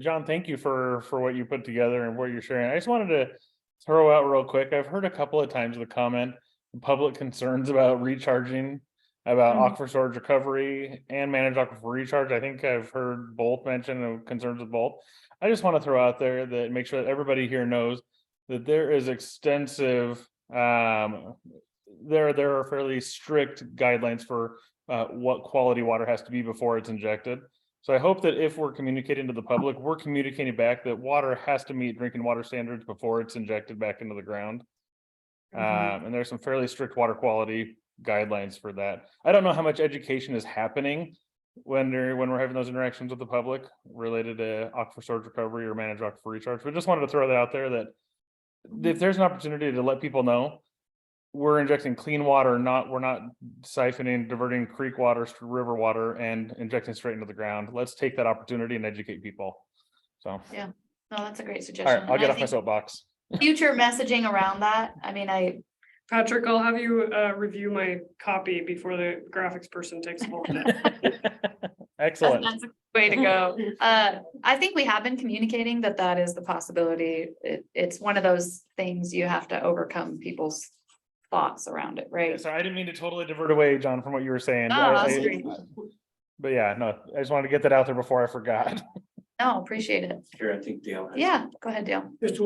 John, thank you for what you put together and what you're sharing. I just wanted to throw out real quick. I've heard a couple of times the comment, public concerns about recharging, about aquifer storage recovery and managed aquifer recharge. I think I've heard both mention of concerns with both. I just want to throw out there that make sure that everybody here knows that there is extensive, there are fairly strict guidelines for what quality water has to be before it's injected. So I hope that if we're communicating to the public, we're communicating back that water has to meet drinking water standards before it's injected back into the ground. And there's some fairly strict water quality guidelines for that. I don't know how much education is happening when we're having those interactions with the public related to aquifer storage recovery or managed aquifer recharge. We just wanted to throw that out there that if there's an opportunity to let people know, we're injecting clean water, we're not siphoning, diverting creek water, river water, and injecting straight into the ground. Let's take that opportunity and educate people. So yeah, no, that's a great all suggestion. right, I'll get off my soapbox. Future messaging around that. I mean, Patrick, I'll have you review my copy before the graphics person takes a hold of it. Excellent. That's a way to go. I think we have been communicating that is the possibility. It's one of those things you have to overcome people's thoughts around it, right? So I didn't mean to totally divert away, John, from what you were saying. No, that's great. But yeah, no, I just wanted to get that out there before I forgot. No, appreciate it. Here, I think Dale. has- Yeah, go ahead, Dale. Just,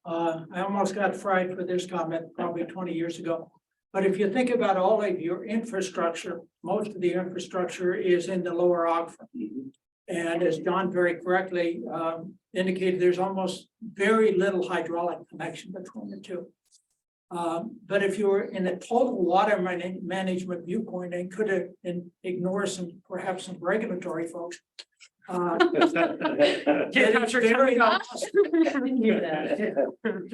I almost got fried for this comment probably 20 years ago. But if you think about all of your infrastructure, most of the infrastructure is in the lower aquifer. And as John very correctly indicated, there's almost very little hydraulic connection between the two. But if you were in a total water management viewpoint and could ignore perhaps some regulatory folks. Just a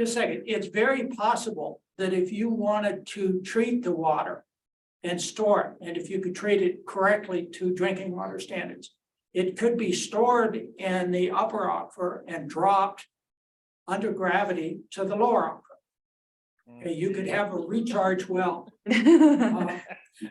second, it's very possible that if you wanted to treat the water and store it, and if you could treat it correctly to drinking water standards, it could be stored in the upper aquifer and dropped under gravity to the lower aquifer. Okay, you could have a recharge well.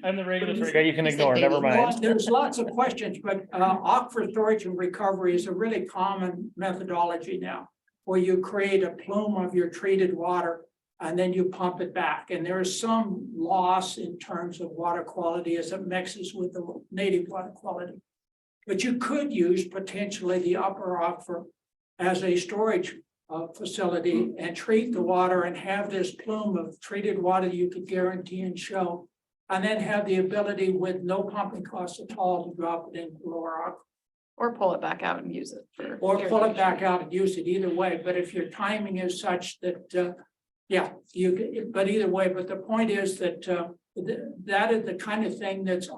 I'm the regulatory guy you can ignore, never mind. There's lots of questions, but aquifer storage and recovery is a really common methodology now, where you create a plume of your treated water and then you pump it back. And there is some loss in terms of water quality as it mixes with the native water quality. But you could use potentially the upper aquifer as a storage facility and treat the water and have this plume of treated water you could guarantee and show. And then have the ability with no pumping costs at all to drop it into the lower aquifer. Or pull it back out and use it for. Or pull it back out and use it either way, but if your timing is such that, yeah, you could, but either way, but the point is that, that is the kind of thing that's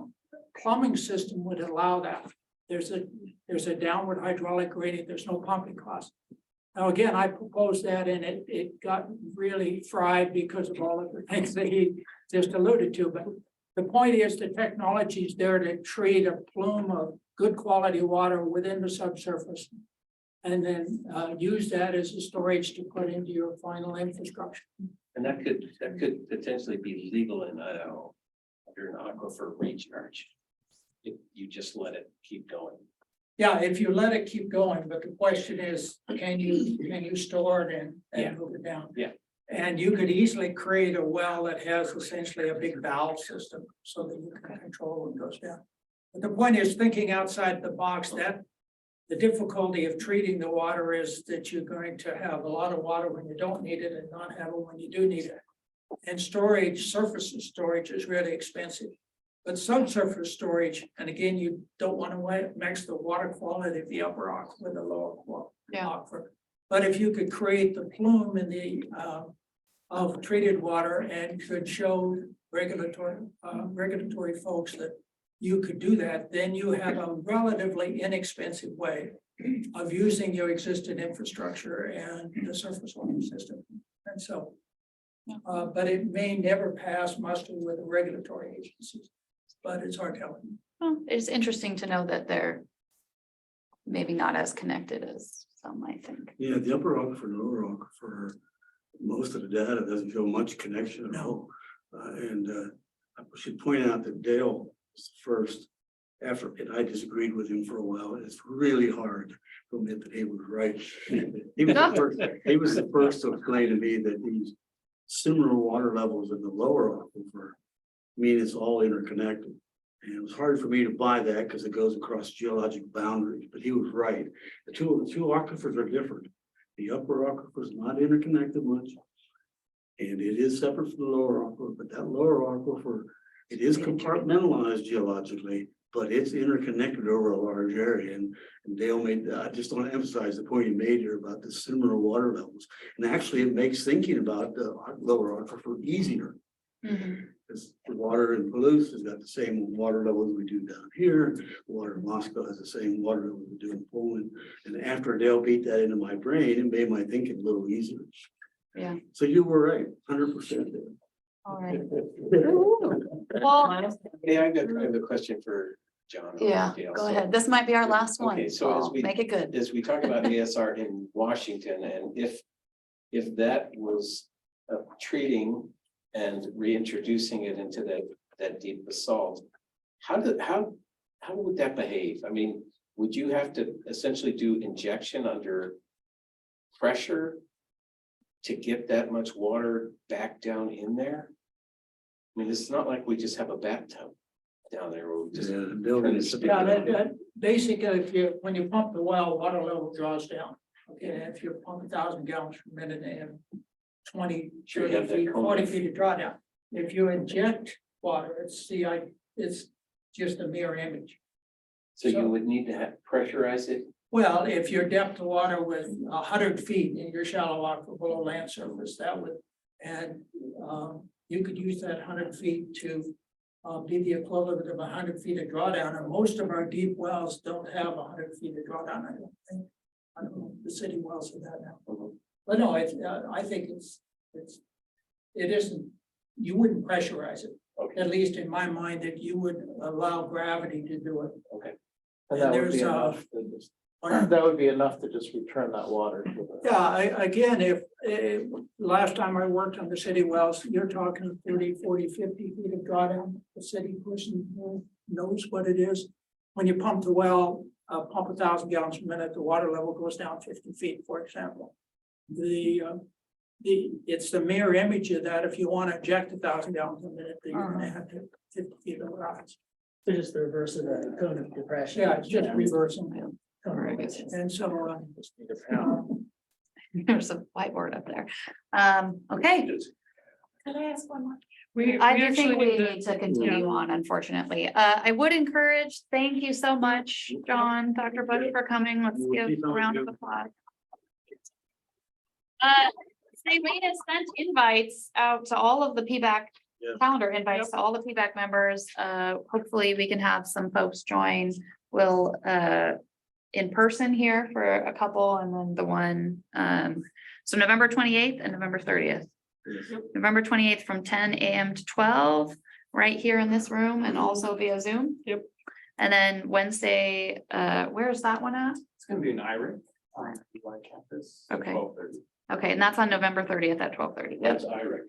plumbing system would allow that. There's a downward hydraulic gradient, there's no pumping cost. Now, again, I proposed that and it got really fried because of all of the things that he just alluded to, but the point is the technology is there to treat a plume of good quality water within the subsurface. And then use that as a storage to put into your final infrastructure. And that could potentially be legal in Idaho under an aquifer recharge. If you just let it keep going. Yeah, if you let it keep going, but the question is, can you store it and move it down? Yeah. And you could easily create a well that has essentially a big valve system so that you can control when it goes down. But the point is thinking outside the box, that the difficulty of treating the water is that you're going to have a lot of water when you don't need it and not have it when you do need it. And storage, surface storage is really expensive. But subsurface storage, and again, you don't want to mix the water quality of the upper aquifer with the lower aquifer. But if you could create the plume in the of treated water and could show regulatory folks that you could do that, then you have a relatively inexpensive way of using your existing infrastructure and the surface water system. And so, but it may never pass muster with the regulatory agencies. But it's hard telling. Well, it's interesting to know that they're maybe not as connected as some might think. Yeah, the upper aquifer, lower aquifer, most of the data doesn't show much connection at all. I should point out that Dale was the first after, and I disagreed with him for a while. It's really hard to admit that he was right. He was the first to explain to me that these similar water levels in the lower aquifer mean it's all interconnected. And it was hard for me to buy that because it goes across geologic boundaries, but he was right. The two aquifers are different. The upper aquifer is not interconnected much. And it is separate from the lower aquifer, but that lower aquifer, it is compartmentalized geologically, but it's interconnected over a large area. And Dale made, I just want to emphasize the point he made here about the similar water levels. And actually it makes thinking about the lower aquifer easier. Because the water in Palouse has got the same water levels we do down here. The water in Moscow has the same water level we do in Poland. And after Dale beat that into my brain, it made my thinking a little easier. Yeah. So you were right, 100% there. All right. Well, Hey, I have a question for John. or yeah, Dale. go So- ahead. This might be our last one. Okay, so as we Make it good. As we talk about ASR in Washington, and if that was treating and reintroducing it into that deep basalt, how would that behave? I mean, would you have to essentially do injection under pressure to get that much water back down in there? I mean, it's not like we just have a bathtub. down there. We'll just Yeah, building is- Yeah, that basically, when you pump the well, water level draws down. Okay, and if you pump 1,000 gallons per minute and 20, Sure, you have 30 that feet, 40 feet of drawdown. If you inject water, it's just a mirror image. So you would need to pressurize it. Well, if your depth of water was 100 feet in your shallow aquifer below land surface, that would, and you could use that 100 feet to be the equivalent of 100 feet of drawdown, and most of our deep wells don't have 100 feet of drawdown, I don't think. I don't know, the city wells have that now. But no, I think it isn't, you wouldn't pressurize it. Okay. At least in my mind, that you would allow gravity to do it. Okay. And there's That would be enough to just return that water. To the- Yeah, again, if, last time I worked on the city wells, you're talking 30, 40, 50 feet of drawdown. The city person who knows what it is. When you pump the well, pump 1,000 gallons per minute, the water level goes down 50 feet, for example. It's the mirror image of that. If you want to inject 1,000 gallons a minute, then you're gonna have to 50 feet of rise. So just the reverse of the cone of depression. Yeah, it's just reversing. And so, There's a whiteboard up there. Okay, Can I ask one more? I do think we need to continue on, unfortunately. I would encourage, thank you so much, John, Dr. Bush, for coming. Let's give a round of applause. Saline has sent invites out to all of the PBAC calendar invites to all the PBAC members. Hopefully we can have some folks join. We'll in person here for a couple, and then the one so November 28th and November 30th. November 28th from 10 a.m. to 12, right here in this room, and also via Zoom. Yep. And then Wednesday, where is that one at? It's gonna be an IRIC. Campus. at Okay. 12:30. Okay, and that's on November 30th at 12:30. That's IRIC.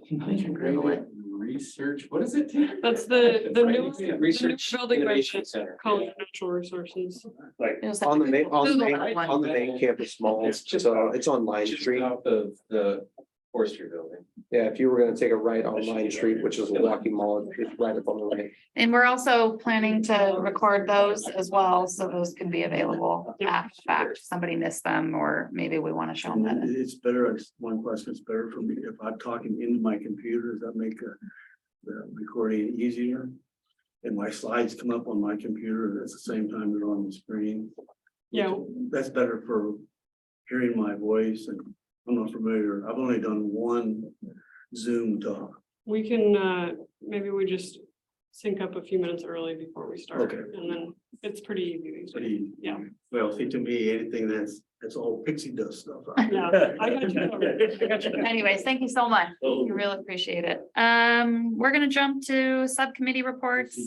Integrated Research, what is it? That's the new Research building by Innovation the Center. College of Natural Resources. Like It was On the main, on the Google main, that one. on the main campus mall, It's just so it's on Line just Street. off of the forestry building. Yeah, if you were gonna take a right on Line Street, which is a walking mall, it's right up on the right. And we're also planning to record those as well, so those can be available after the fact. Somebody missed them, or maybe we want to show them that. It's better, one question, it's better for me if I'm talking into my computer, does that make the recording easier? And my slides come up on my computer at the same time they're on the screen. Yeah. That's better for hearing my voice, and I'm not familiar, I've only done one Zoom talk. We can, maybe we just sync up a few minutes early before we start. Okay. And then it's pretty easy these days. Pretty, Yeah. well, see, to me, anything that's all pixie dust stuff. Yeah, I got you covered. I got you covered. Anyways, thank you so much. We really appreciate it. We're gonna jump to subcommittee reports.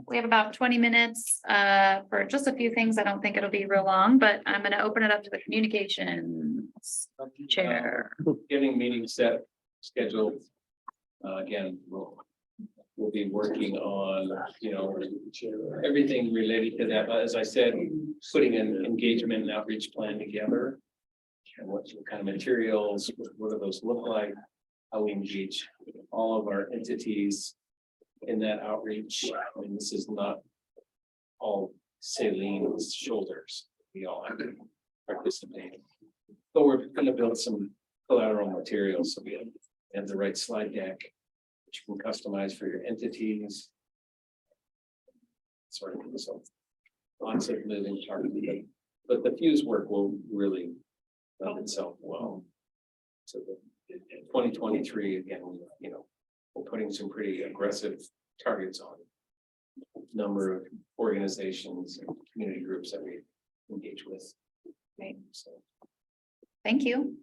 We have about 20 minutes for just a few things. I don't think it'll be real long, but I'm gonna open it up to the communications chair. Getting meetings set, scheduled. Again, we'll be working on, everything related to that. As I said, putting an engagement and outreach plan together. And what kind of materials, what do those look like? How we engage all of our entities in that outreach. I mean, this is not all Salene's shoulders. We all have to participate. But we're gonna build some collateral materials, so we have the right slide deck, which you can customize for your entities. Sort of, so lots of moving parts, but the fuse work will really lend itself well. So in 2023, again, we're putting some pretty aggressive targets on number of organizations and community groups that we engage with. Great. So, thank you.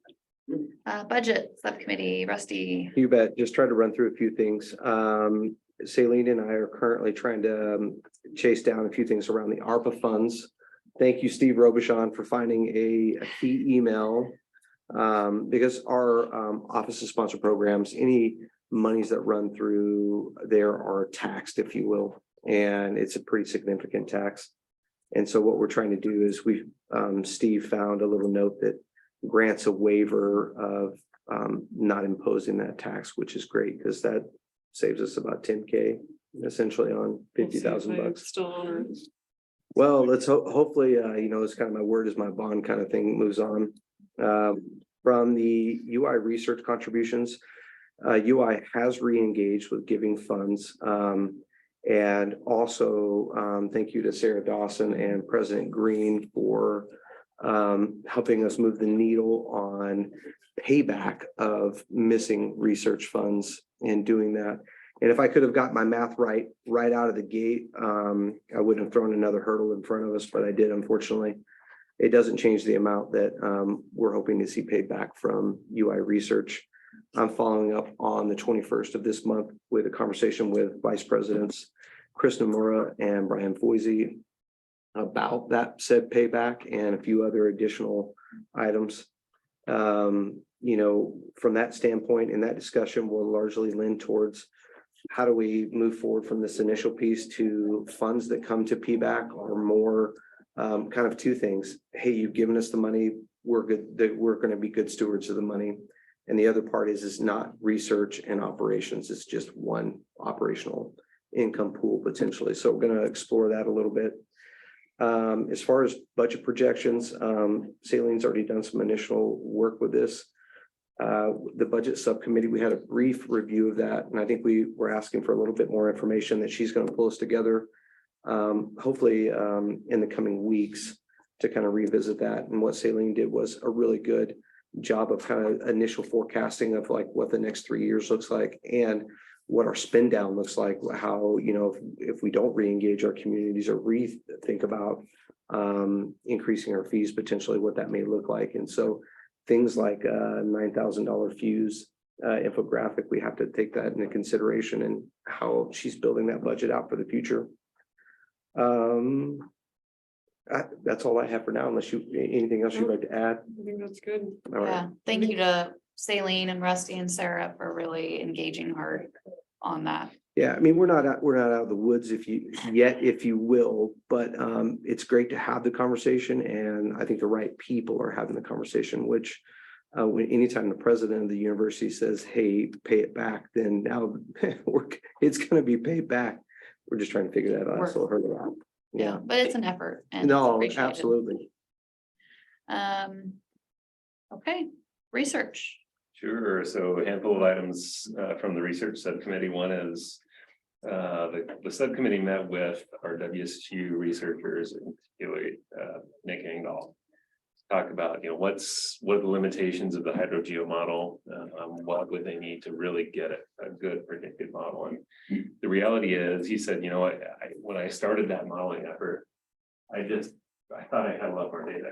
Budget subcommittee, Rusty. You bet. Just try to run through a few things. Saline and I are currently trying to chase down a few things around the ARPA funds. Thank you, Steve Robichon, for finding a key email. Because our office of sponsor programs, any monies that run through there are taxed, if you will, and it's a pretty significant tax. And so what we're trying to do is Steve found a little note that grants a waiver of not imposing that tax, which is great because that saves us about 10K essentially on We'll see if $50,000. they Still honor it. Well, let's hopefully, it's kind of my word is my bond kind of thing moves on. From the UI research contributions, UI has re-engaged with giving funds. And also, thank you to Sarah Dawson and President Green for helping us move the needle on payback of missing research funds and doing that. And if I could have got my math right out of the gate, I wouldn't have thrown another hurdle in front of us, but I did, unfortunately. It doesn't change the amount that we're hoping to see paid back from UI research. I'm following up on the 21st of this month with a conversation with Vice Presidents Chris Nomura and Brian Foisey about that said payback and a few other additional items. From that standpoint, in that discussion, will largely lean towards how do we move forward from this initial piece to funds that come to PBAC or more kind of two things. Hey, you've given us the money. We're good, that we're going to be good stewards of the money. And the other part is not research and operations. It's just one operational income pool potentially. So we're going to explore that a little bit. As far as budget projections, Saileen's already done some initial work with this. The budget subcommittee, we had a brief review of that, and I think we were asking for a little bit more information that she's going to pull us together, hopefully in the coming weeks to kind of revisit that. And what Saleen did was a really good job of kind of initial forecasting of like what the next 3 years looks like and what our spend down looks like, how, if we don't re-engage our communities or rethink about increasing our fees, potentially what that may look like. And so things like a $9,000 fuse infographic, we have to take that into consideration and how she's building that budget out for the future. That's all I have for now, unless anything else you'd like to add. I think that's good. All right. Yeah, thank you to Saleen and Rusty and Sarah for really engaging hard on that. Yeah, I mean, we're not out of the woods if you will, but it's great to have the conversation, and I think the right people are having the conversation, which anytime the president of the university says, hey, pay it back, then now it's going to be paid back. We're just trying to figure that out. So hurdle out. Yeah, but it's an effort. And it's No, appreciated. absolutely. Okay, research. Sure. So a handful of items from the research subcommittee. One is the subcommittee met with our WSU researchers, in particular Nick Engdahl, to talk about what are the limitations of the hydrogeo model. What would they need to really get a good predictive model? And the reality is, he said, when I started that modeling effort, I thought I had a lot more data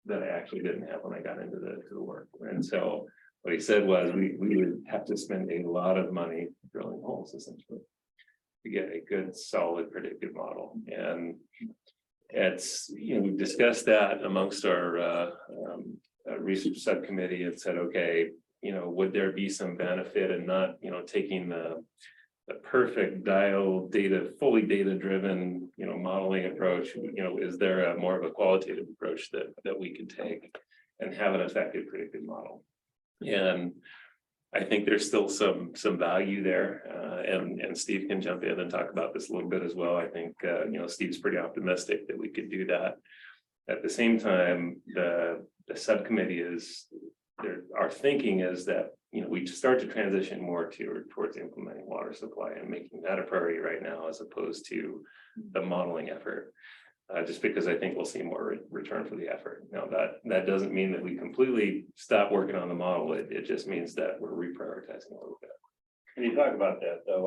that I actually didn't have when I got into the work. And so what he said was we would have to spend a lot of money drilling holes essentially to get a good solid predictive model. And it's, we've discussed that amongst our research subcommittee and said, okay, would there be some benefit in not, taking the perfect dial data, fully data driven, modeling approach? Is there a more of a qualitative approach that we could take and have an effective predictive model? And I think there's still some value there, and Steve can jump in and talk about this a little bit as well. I think Steve's pretty optimistic that we could do that. At the same time, the subcommittee our thinking is that we start to transition more towards implementing water supply and making that a priority right now, as opposed to the modeling effort. Just because I think we'll see more return for the effort. Now that doesn't mean that we completely stop working on the model. It just means that we're reprioritizing a little bit. Can you talk about that though?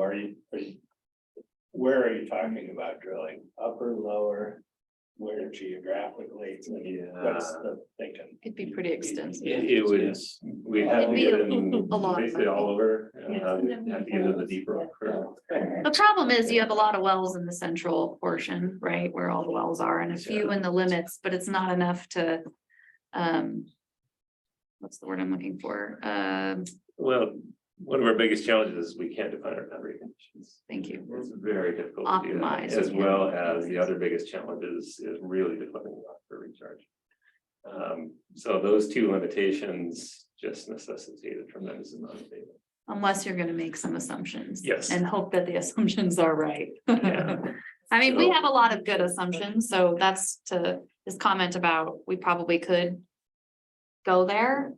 Where are you talking about drilling? Upper, lower? Where geographically? What's the thinking? It'd be pretty extensive. It would. We have to get in a lot. basically all over. Have to get into the deeper. The problem is you have a lot of wells in the central portion, right, where all the wells are, and a few in the limits, but it's not enough to, what's the word I'm looking for? Well, one of our biggest challenges is we can't define our boundary conditions. Thank you. It's very difficult to do that, Optimize. as well as the other biggest challenge is really defining for recharge. So those two limitations just necessitate a tremendous amount of data. unless you're gonna make some assumptions. Yes. And hope that the assumptions are right. Yeah. I mean, we So- have a lot of good assumptions, so that's to this comment about, we probably could go there.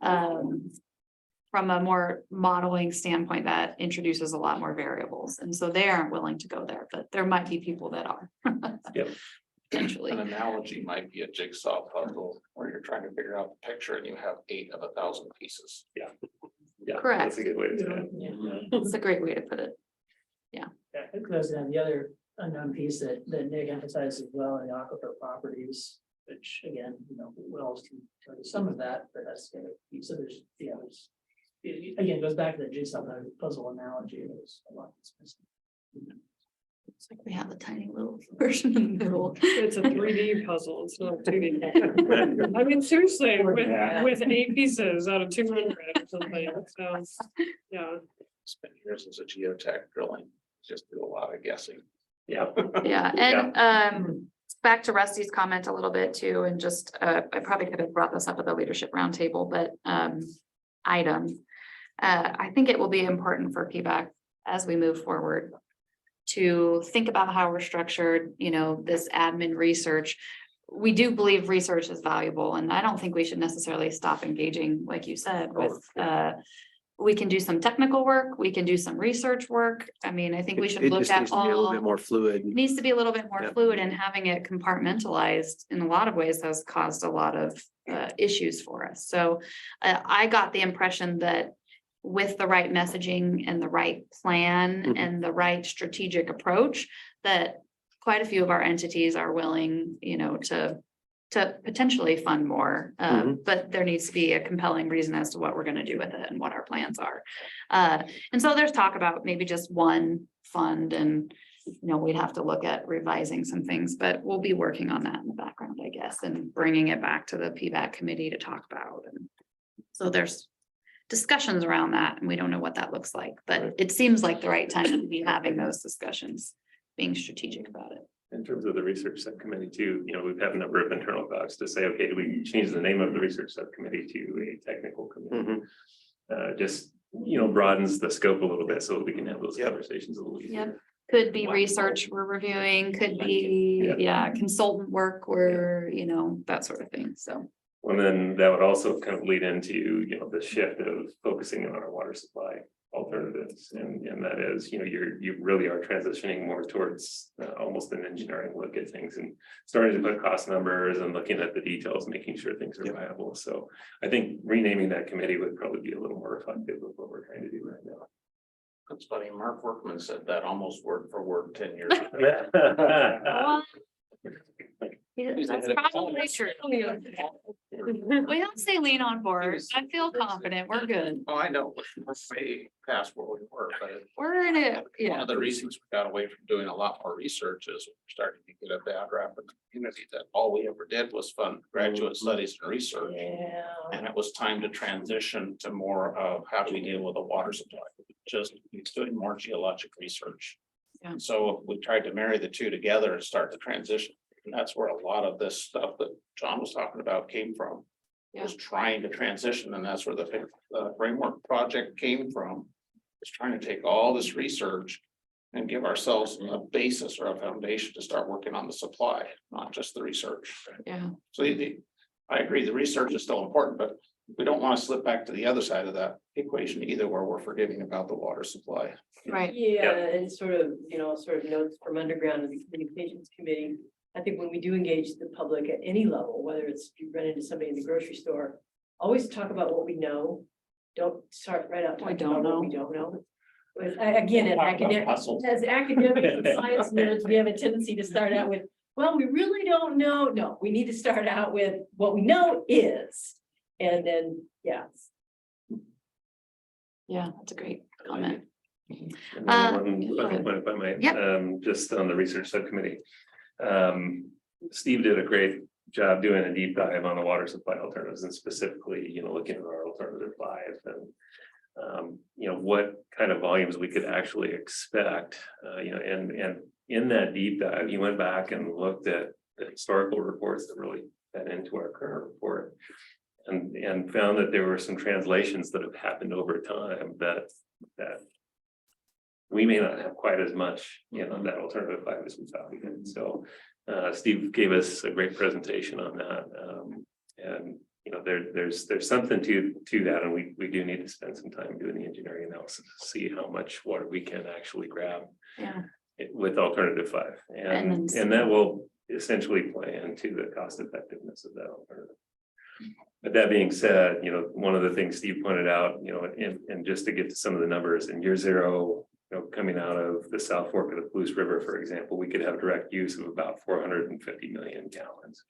From a more modeling standpoint, that introduces a lot more variables, and so they aren't willing to go there, but there might be people that are. Yep. Potentially. An analogy might be a jigsaw puzzle where you're trying to figure out the picture and you have 8 of 1,000 pieces. Yeah. Yeah. Correct. That's a good way to say it. It's a great way to put it. Yeah, because then the other unknown piece that Nick emphasized as well in the aquifer properties, which again, wells can tell you some of that, but that's gonna be, so there's, it again, goes back to the jigsaw puzzle analogy, there's a lot that's missing. It's like we have a tiny little version in the middle. It's a 3D puzzle, it's not 2D. I mean, seriously, with 8 pieces out of 200 or something, so, yeah. Spent years as a geotech drilling, just do a lot of guessing. Yeah. Yeah, and back to Rusty's comment a little bit too, and just I probably could have brought this up at the leadership roundtable, but item. I think it will be important for PBAC as we move forward to think about how we're structured, this admin research. We do believe research is valuable, and I don't think we should necessarily stop engaging, like you said, with we can do some technical work, we can do some research work. I mean, I think we should look at Needs to be a little all. bit more fluid. It needs to be a little bit more Yeah. fluid, and having it compartmentalized in a lot of ways has caused a lot of issues for us. So I got the impression that with the right messaging and the right plan Mhm. and the right strategic approach, that quite a few of our entities are willing, to potentially fund more. But there needs to be a compelling reason as to what we're gonna do with it and what our plans are. And so there's talk about maybe just one fund, and we'd have to look at revising some things, but we'll be working on that in the background, I guess, and bringing it back to the PBAC committee to talk about. And so there's discussions around that, and we don't know what that looks like, but it seems like the right time to be having those discussions, being strategic about it. In terms of the research subcommittee too, we've had a number of internal thoughts to say, okay, do we change the name of the research subcommittee to a technical committee? Just, broadens the scope a little bit so that we can have those conversations a little easier. Yep. Could be research we're reviewing, could be, consultant work where, that sort of thing, so. And then that would also kind of lead into, the shift of focusing on our water supply alternatives. And that is, you really are transitioning more towards almost an engineering look at things and starting to put cost numbers and looking at the details, making sure things are viable. So I think renaming that committee would probably be a little more reflective of what we're trying to do right now. That's funny, Mark Workman said that almost word for word 10 years ago. That's probably true. We don't say lean on board. I feel confident. We're good. Oh, I know, we're way past where we were, but We're in it. one Yeah. of the reasons we got away from doing a lot more research is we're starting to get a bad rap in the community that all we ever did was fund graduate studies and research. And it was time to transition to more of how do we deal with the water supply, just doing more geologic research. Yeah. So we tried to marry the two together and start the transition. And that's where a lot of this stuff that John was talking about came from. Was trying to transition, and that's where the framework project came from. Was trying to take all this research and give ourselves a basis or a foundation to start working on the supply, not just the research. Yeah. So I agree, the research is still important, but we don't want to slip back to the other side of that equation either, where we're forgetting about the water supply. Right. Yeah, and sort of notes from underground of the communications committee. I think when we do engage the public at any level, whether it's you run into somebody in the grocery store, always talk about what we know. Don't start right out talking about what we don't know. But again, as academics and science nerds, we have a tendency to start out with, well, we really don't know. No, we need to start out with what we know is. And then, Yeah, that's a great comment. And then go one ahead. point, if I might, Yep. just on the research subcommittee. Steve did a great job doing a deep dive on the water supply alternatives and specifically, looking at our alternative 5 and what kind of volumes we could actually expect, and in that deep dive, he went back and looked at the historical reports that really fed into our current report. and found that there were some translations that have happened over time that we may not have quite as much, that alternative 5 as we thought we did. So Steve gave us a great presentation on that. And there's something to that, and we do need to spend some time doing the engineering analysis to see how much water we can actually grab with alternative 5. And that will essentially play into the cost effectiveness of that alternative. But that being said, one of the things Steve pointed out, and just to get to some of the numbers in year 0, coming out of the South Fork of the Palouse River, for example, we could have direct use of about 450 million gallons.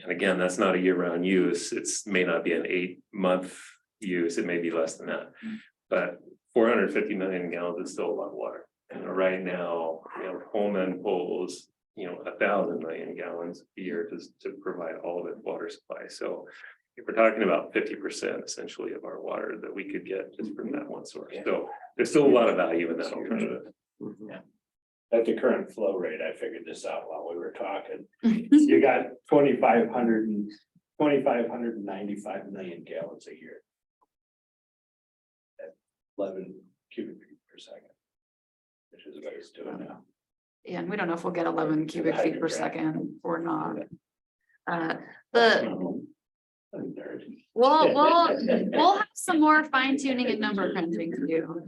And again, that's not a year-round use. It's may not be an 8-month use. It may be less than that. But 450 million gallons is still a lot of water. And right now, Pullman pulls 1,000 million gallons a year to provide all of its water supply. So if we're talking about 50% essentially of our water that we could get just from that one source. So there's still a lot of value in that alternative. Yeah. At the current flow rate, I figured this out while we were talking. You got 2,595 million gallons a year. At 11 cubic feet per second, which is what it's doing now. Yeah, and we don't know if we'll get 11 cubic feet per second or not. We'll have some more fine tuning and number crunching to do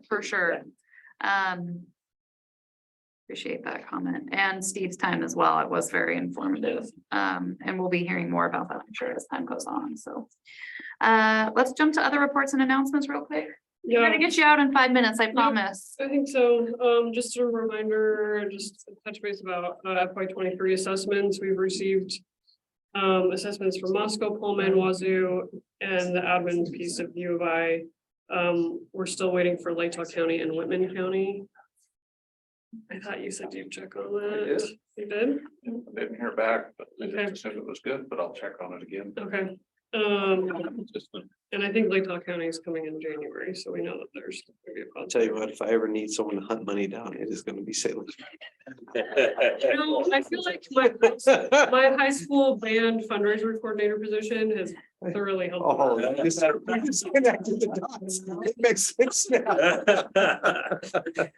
for sure. Appreciate that comment and Steve's time as well. It was very informative. And we'll be hearing more about that, I'm sure, as time goes on. So let's jump to other reports and announcements real quick. We're gonna get you out in 5 minutes, I promise. I think so. Just a reminder, just to touch base about FY23 assessments. We've received assessments from Moscow, Pullman, Wazoo, and the admin piece of U of I. We're still waiting for Latah County and Whitman County. I thought you said you'd check on that. You did? I didn't hear back, but they Okay. said it was good, but I'll check on it again. Okay. And I think Latah County is coming in January, so we know that there's gonna be a I'll tell you what, if I ever need someone to hunt money down, it is gonna be Salem. I feel like my high school band fundraiser coordinator position has thoroughly helped. Oh, you just connected the dots. It makes sense now.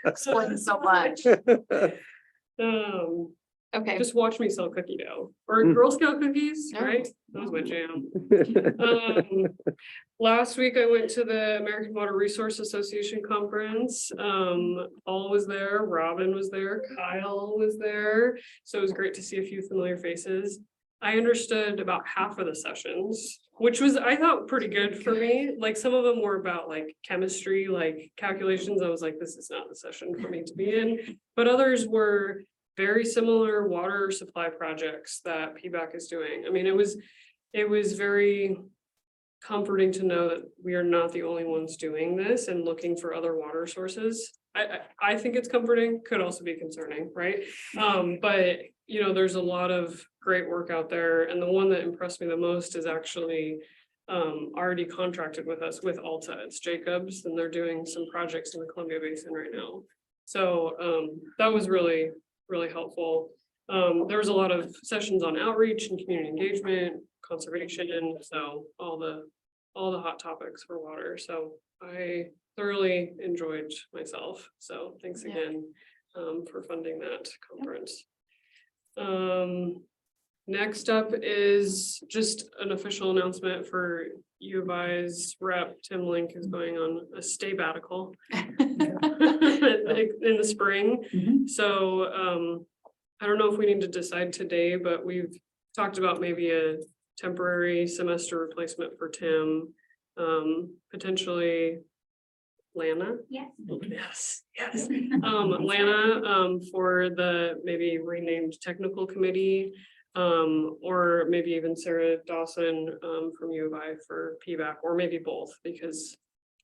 Explains so much. Okay. Just watch me sell cookie dough or Girl Scout cookies, right? That was my jam. Last week I went to the American Water Resource Association conference. Paul was there, Robin was there, Kyle was there. So it was great to see a few familiar faces. I understood about half of the sessions, which was, I thought, pretty good for me. Like some of them were about like chemistry, like calculations. I was like, this is not the session for me to be in. But others were very similar water supply projects that PBAC is doing. I mean, it was very comforting to know that we are not the only ones doing this and looking for other water sources. I think it's comforting, could also be concerning, right? But there's a lot of great work out there. And the one that impressed me the most is actually already contracted with us with Alta. It's Jacobs, and they're doing some projects in the Columbia Basin right now. So that was really helpful. There was a lot of sessions on outreach and community engagement, conservation, so all the hot topics for water. So I thoroughly enjoyed myself. So thanks again for funding that conference. Next up is just an official announcement for U of I's rep. Tim Link is going on a sabbatical in the spring. So I don't know if we need to decide today, but we've talked about maybe a temporary semester replacement for Tim, potentially Lana. Yes. Yes. Lana, for the maybe renamed technical committee, or maybe even Sarah Dawson, from U of I for PBAC, or maybe both, because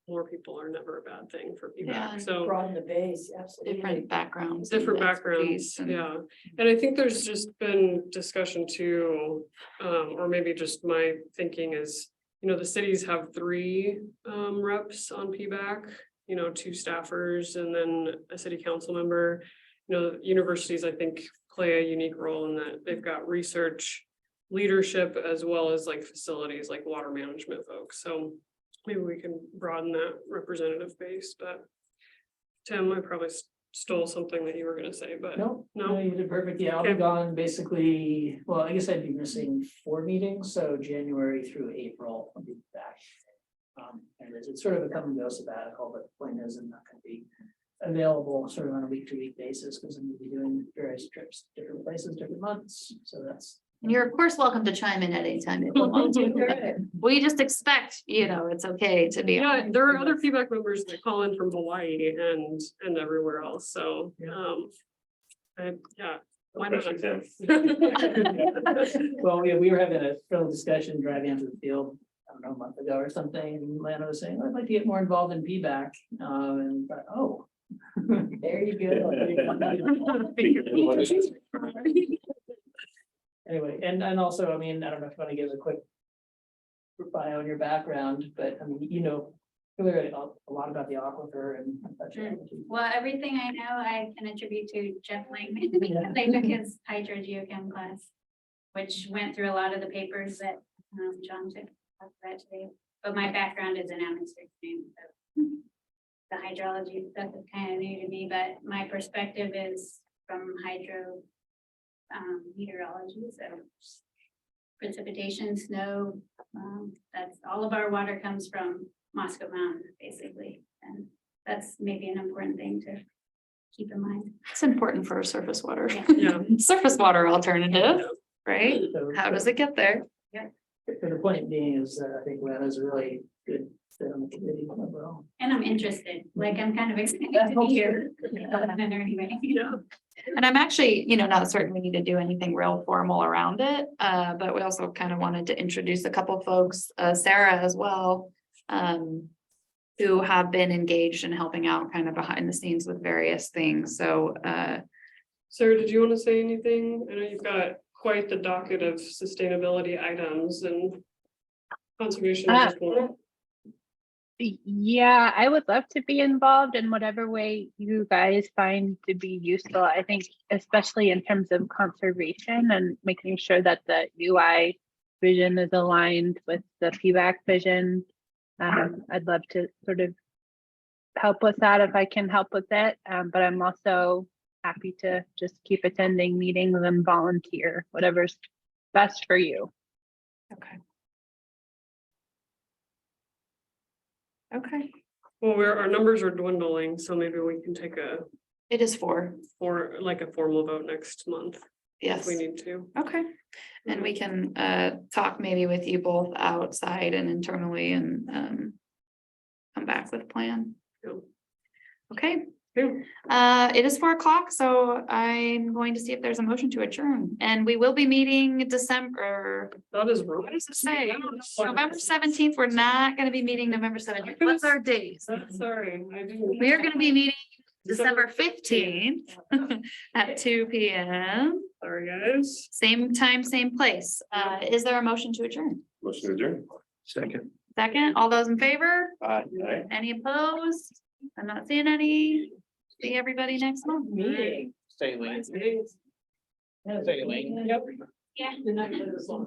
more people are never a bad thing for PBAC. So broaden the base, absolutely. Different backgrounds. different backgrounds, yeah. And I think there's just been discussion too, or maybe just my thinking is, the cities have 3 reps on PBAC, 2 staffers and then a city council member. Universities, I think, play a unique role in that they've got research leadership as well as like facilities, like water management folks. So maybe we can broaden that representative base, but Tim, I probably stole something that you were gonna say, but No, no. you did perfect. Yeah, I'll be Okay. gone basically, well, I guess I'd be missing 4 meetings, so January through April, I'll be back. And it's sort of a come and go sabbatical, but the point is I'm not gonna be available sort of on a week-to-week basis, because I'm gonna be doing various trips, to different places, different months, so that's. And you're of course welcome to chime in at any time if you want to. We just expect, it's okay to be. Yeah, there are other feedback members that call in from Hawaii and everywhere else, so, yeah. Why not? Well, we were having a full discussion driving into the field, I don't know, a month ago or something, and Lana was saying, I'd like to get more involved in PBAC, and thought, oh. There you go. Anyway, and also, I mean, I don't know if you want to give a quick bio on your background, but I mean, clearly a lot about the aquifer and. Well, everything I know, I can attribute to Jeff Langman, because I took his hydro geochem class, which went through a lot of the papers that John took that today. But my background is in atmospheric science, so the hydrology stuff is kind of new to me, but my perspective is from hydro meteorology, so precipitation, snow, that's all of our water comes from Moscow Mountain, basically, and that's maybe an important thing to keep in mind. It's important for surface water. Yeah. Surface water alternative, right? So- How does it get there? So the point being is that I think Lana's a really good fit on the committee overall. And I'm interested, like, I'm kind of excited to be here. Anyway, And I'm actually, not certain we need to do anything real formal around it, but we also kind of wanted to introduce a couple folks, Sarah as well, who have been engaged in helping out kind of behind the scenes with various things. So, Sarah, did you want to say anything? I know you've got quite the docket of sustainability items and conservation. Yeah, I would love to be involved in whatever way you guys find to be useful. I think especially in terms of conservation and making sure that the UI vision is aligned with the PBAC vision. I'd love to sort of help with that if I can help with it. But I'm also happy to just keep attending meetings and volunteer, whatever's best for you. okay. Okay, Well, our numbers are dwindling, so maybe we can take it is 4. like a formal vote next month. Yes. If we need to. Okay, and we can talk maybe with you both outside and internally and come back with a plan. Okay. It is 4 o'clock, so I'm going to see if there's a motion to adjourn, and we will be meeting December. That is what does it say? November 17th. We're not going to be meeting November 17th. What's our date? Sorry, I didn't. We are going to be meeting December 15th at 2 p.m. Sorry, guys. Same time, same place. Is there a motion to adjourn? Motion to adjourn. Second. Second, all those in favor? Aye. Any opposed? I'm not seeing any. See everybody next month. Meeting. Stay late. Yep. yeah. You're not gonna do this long.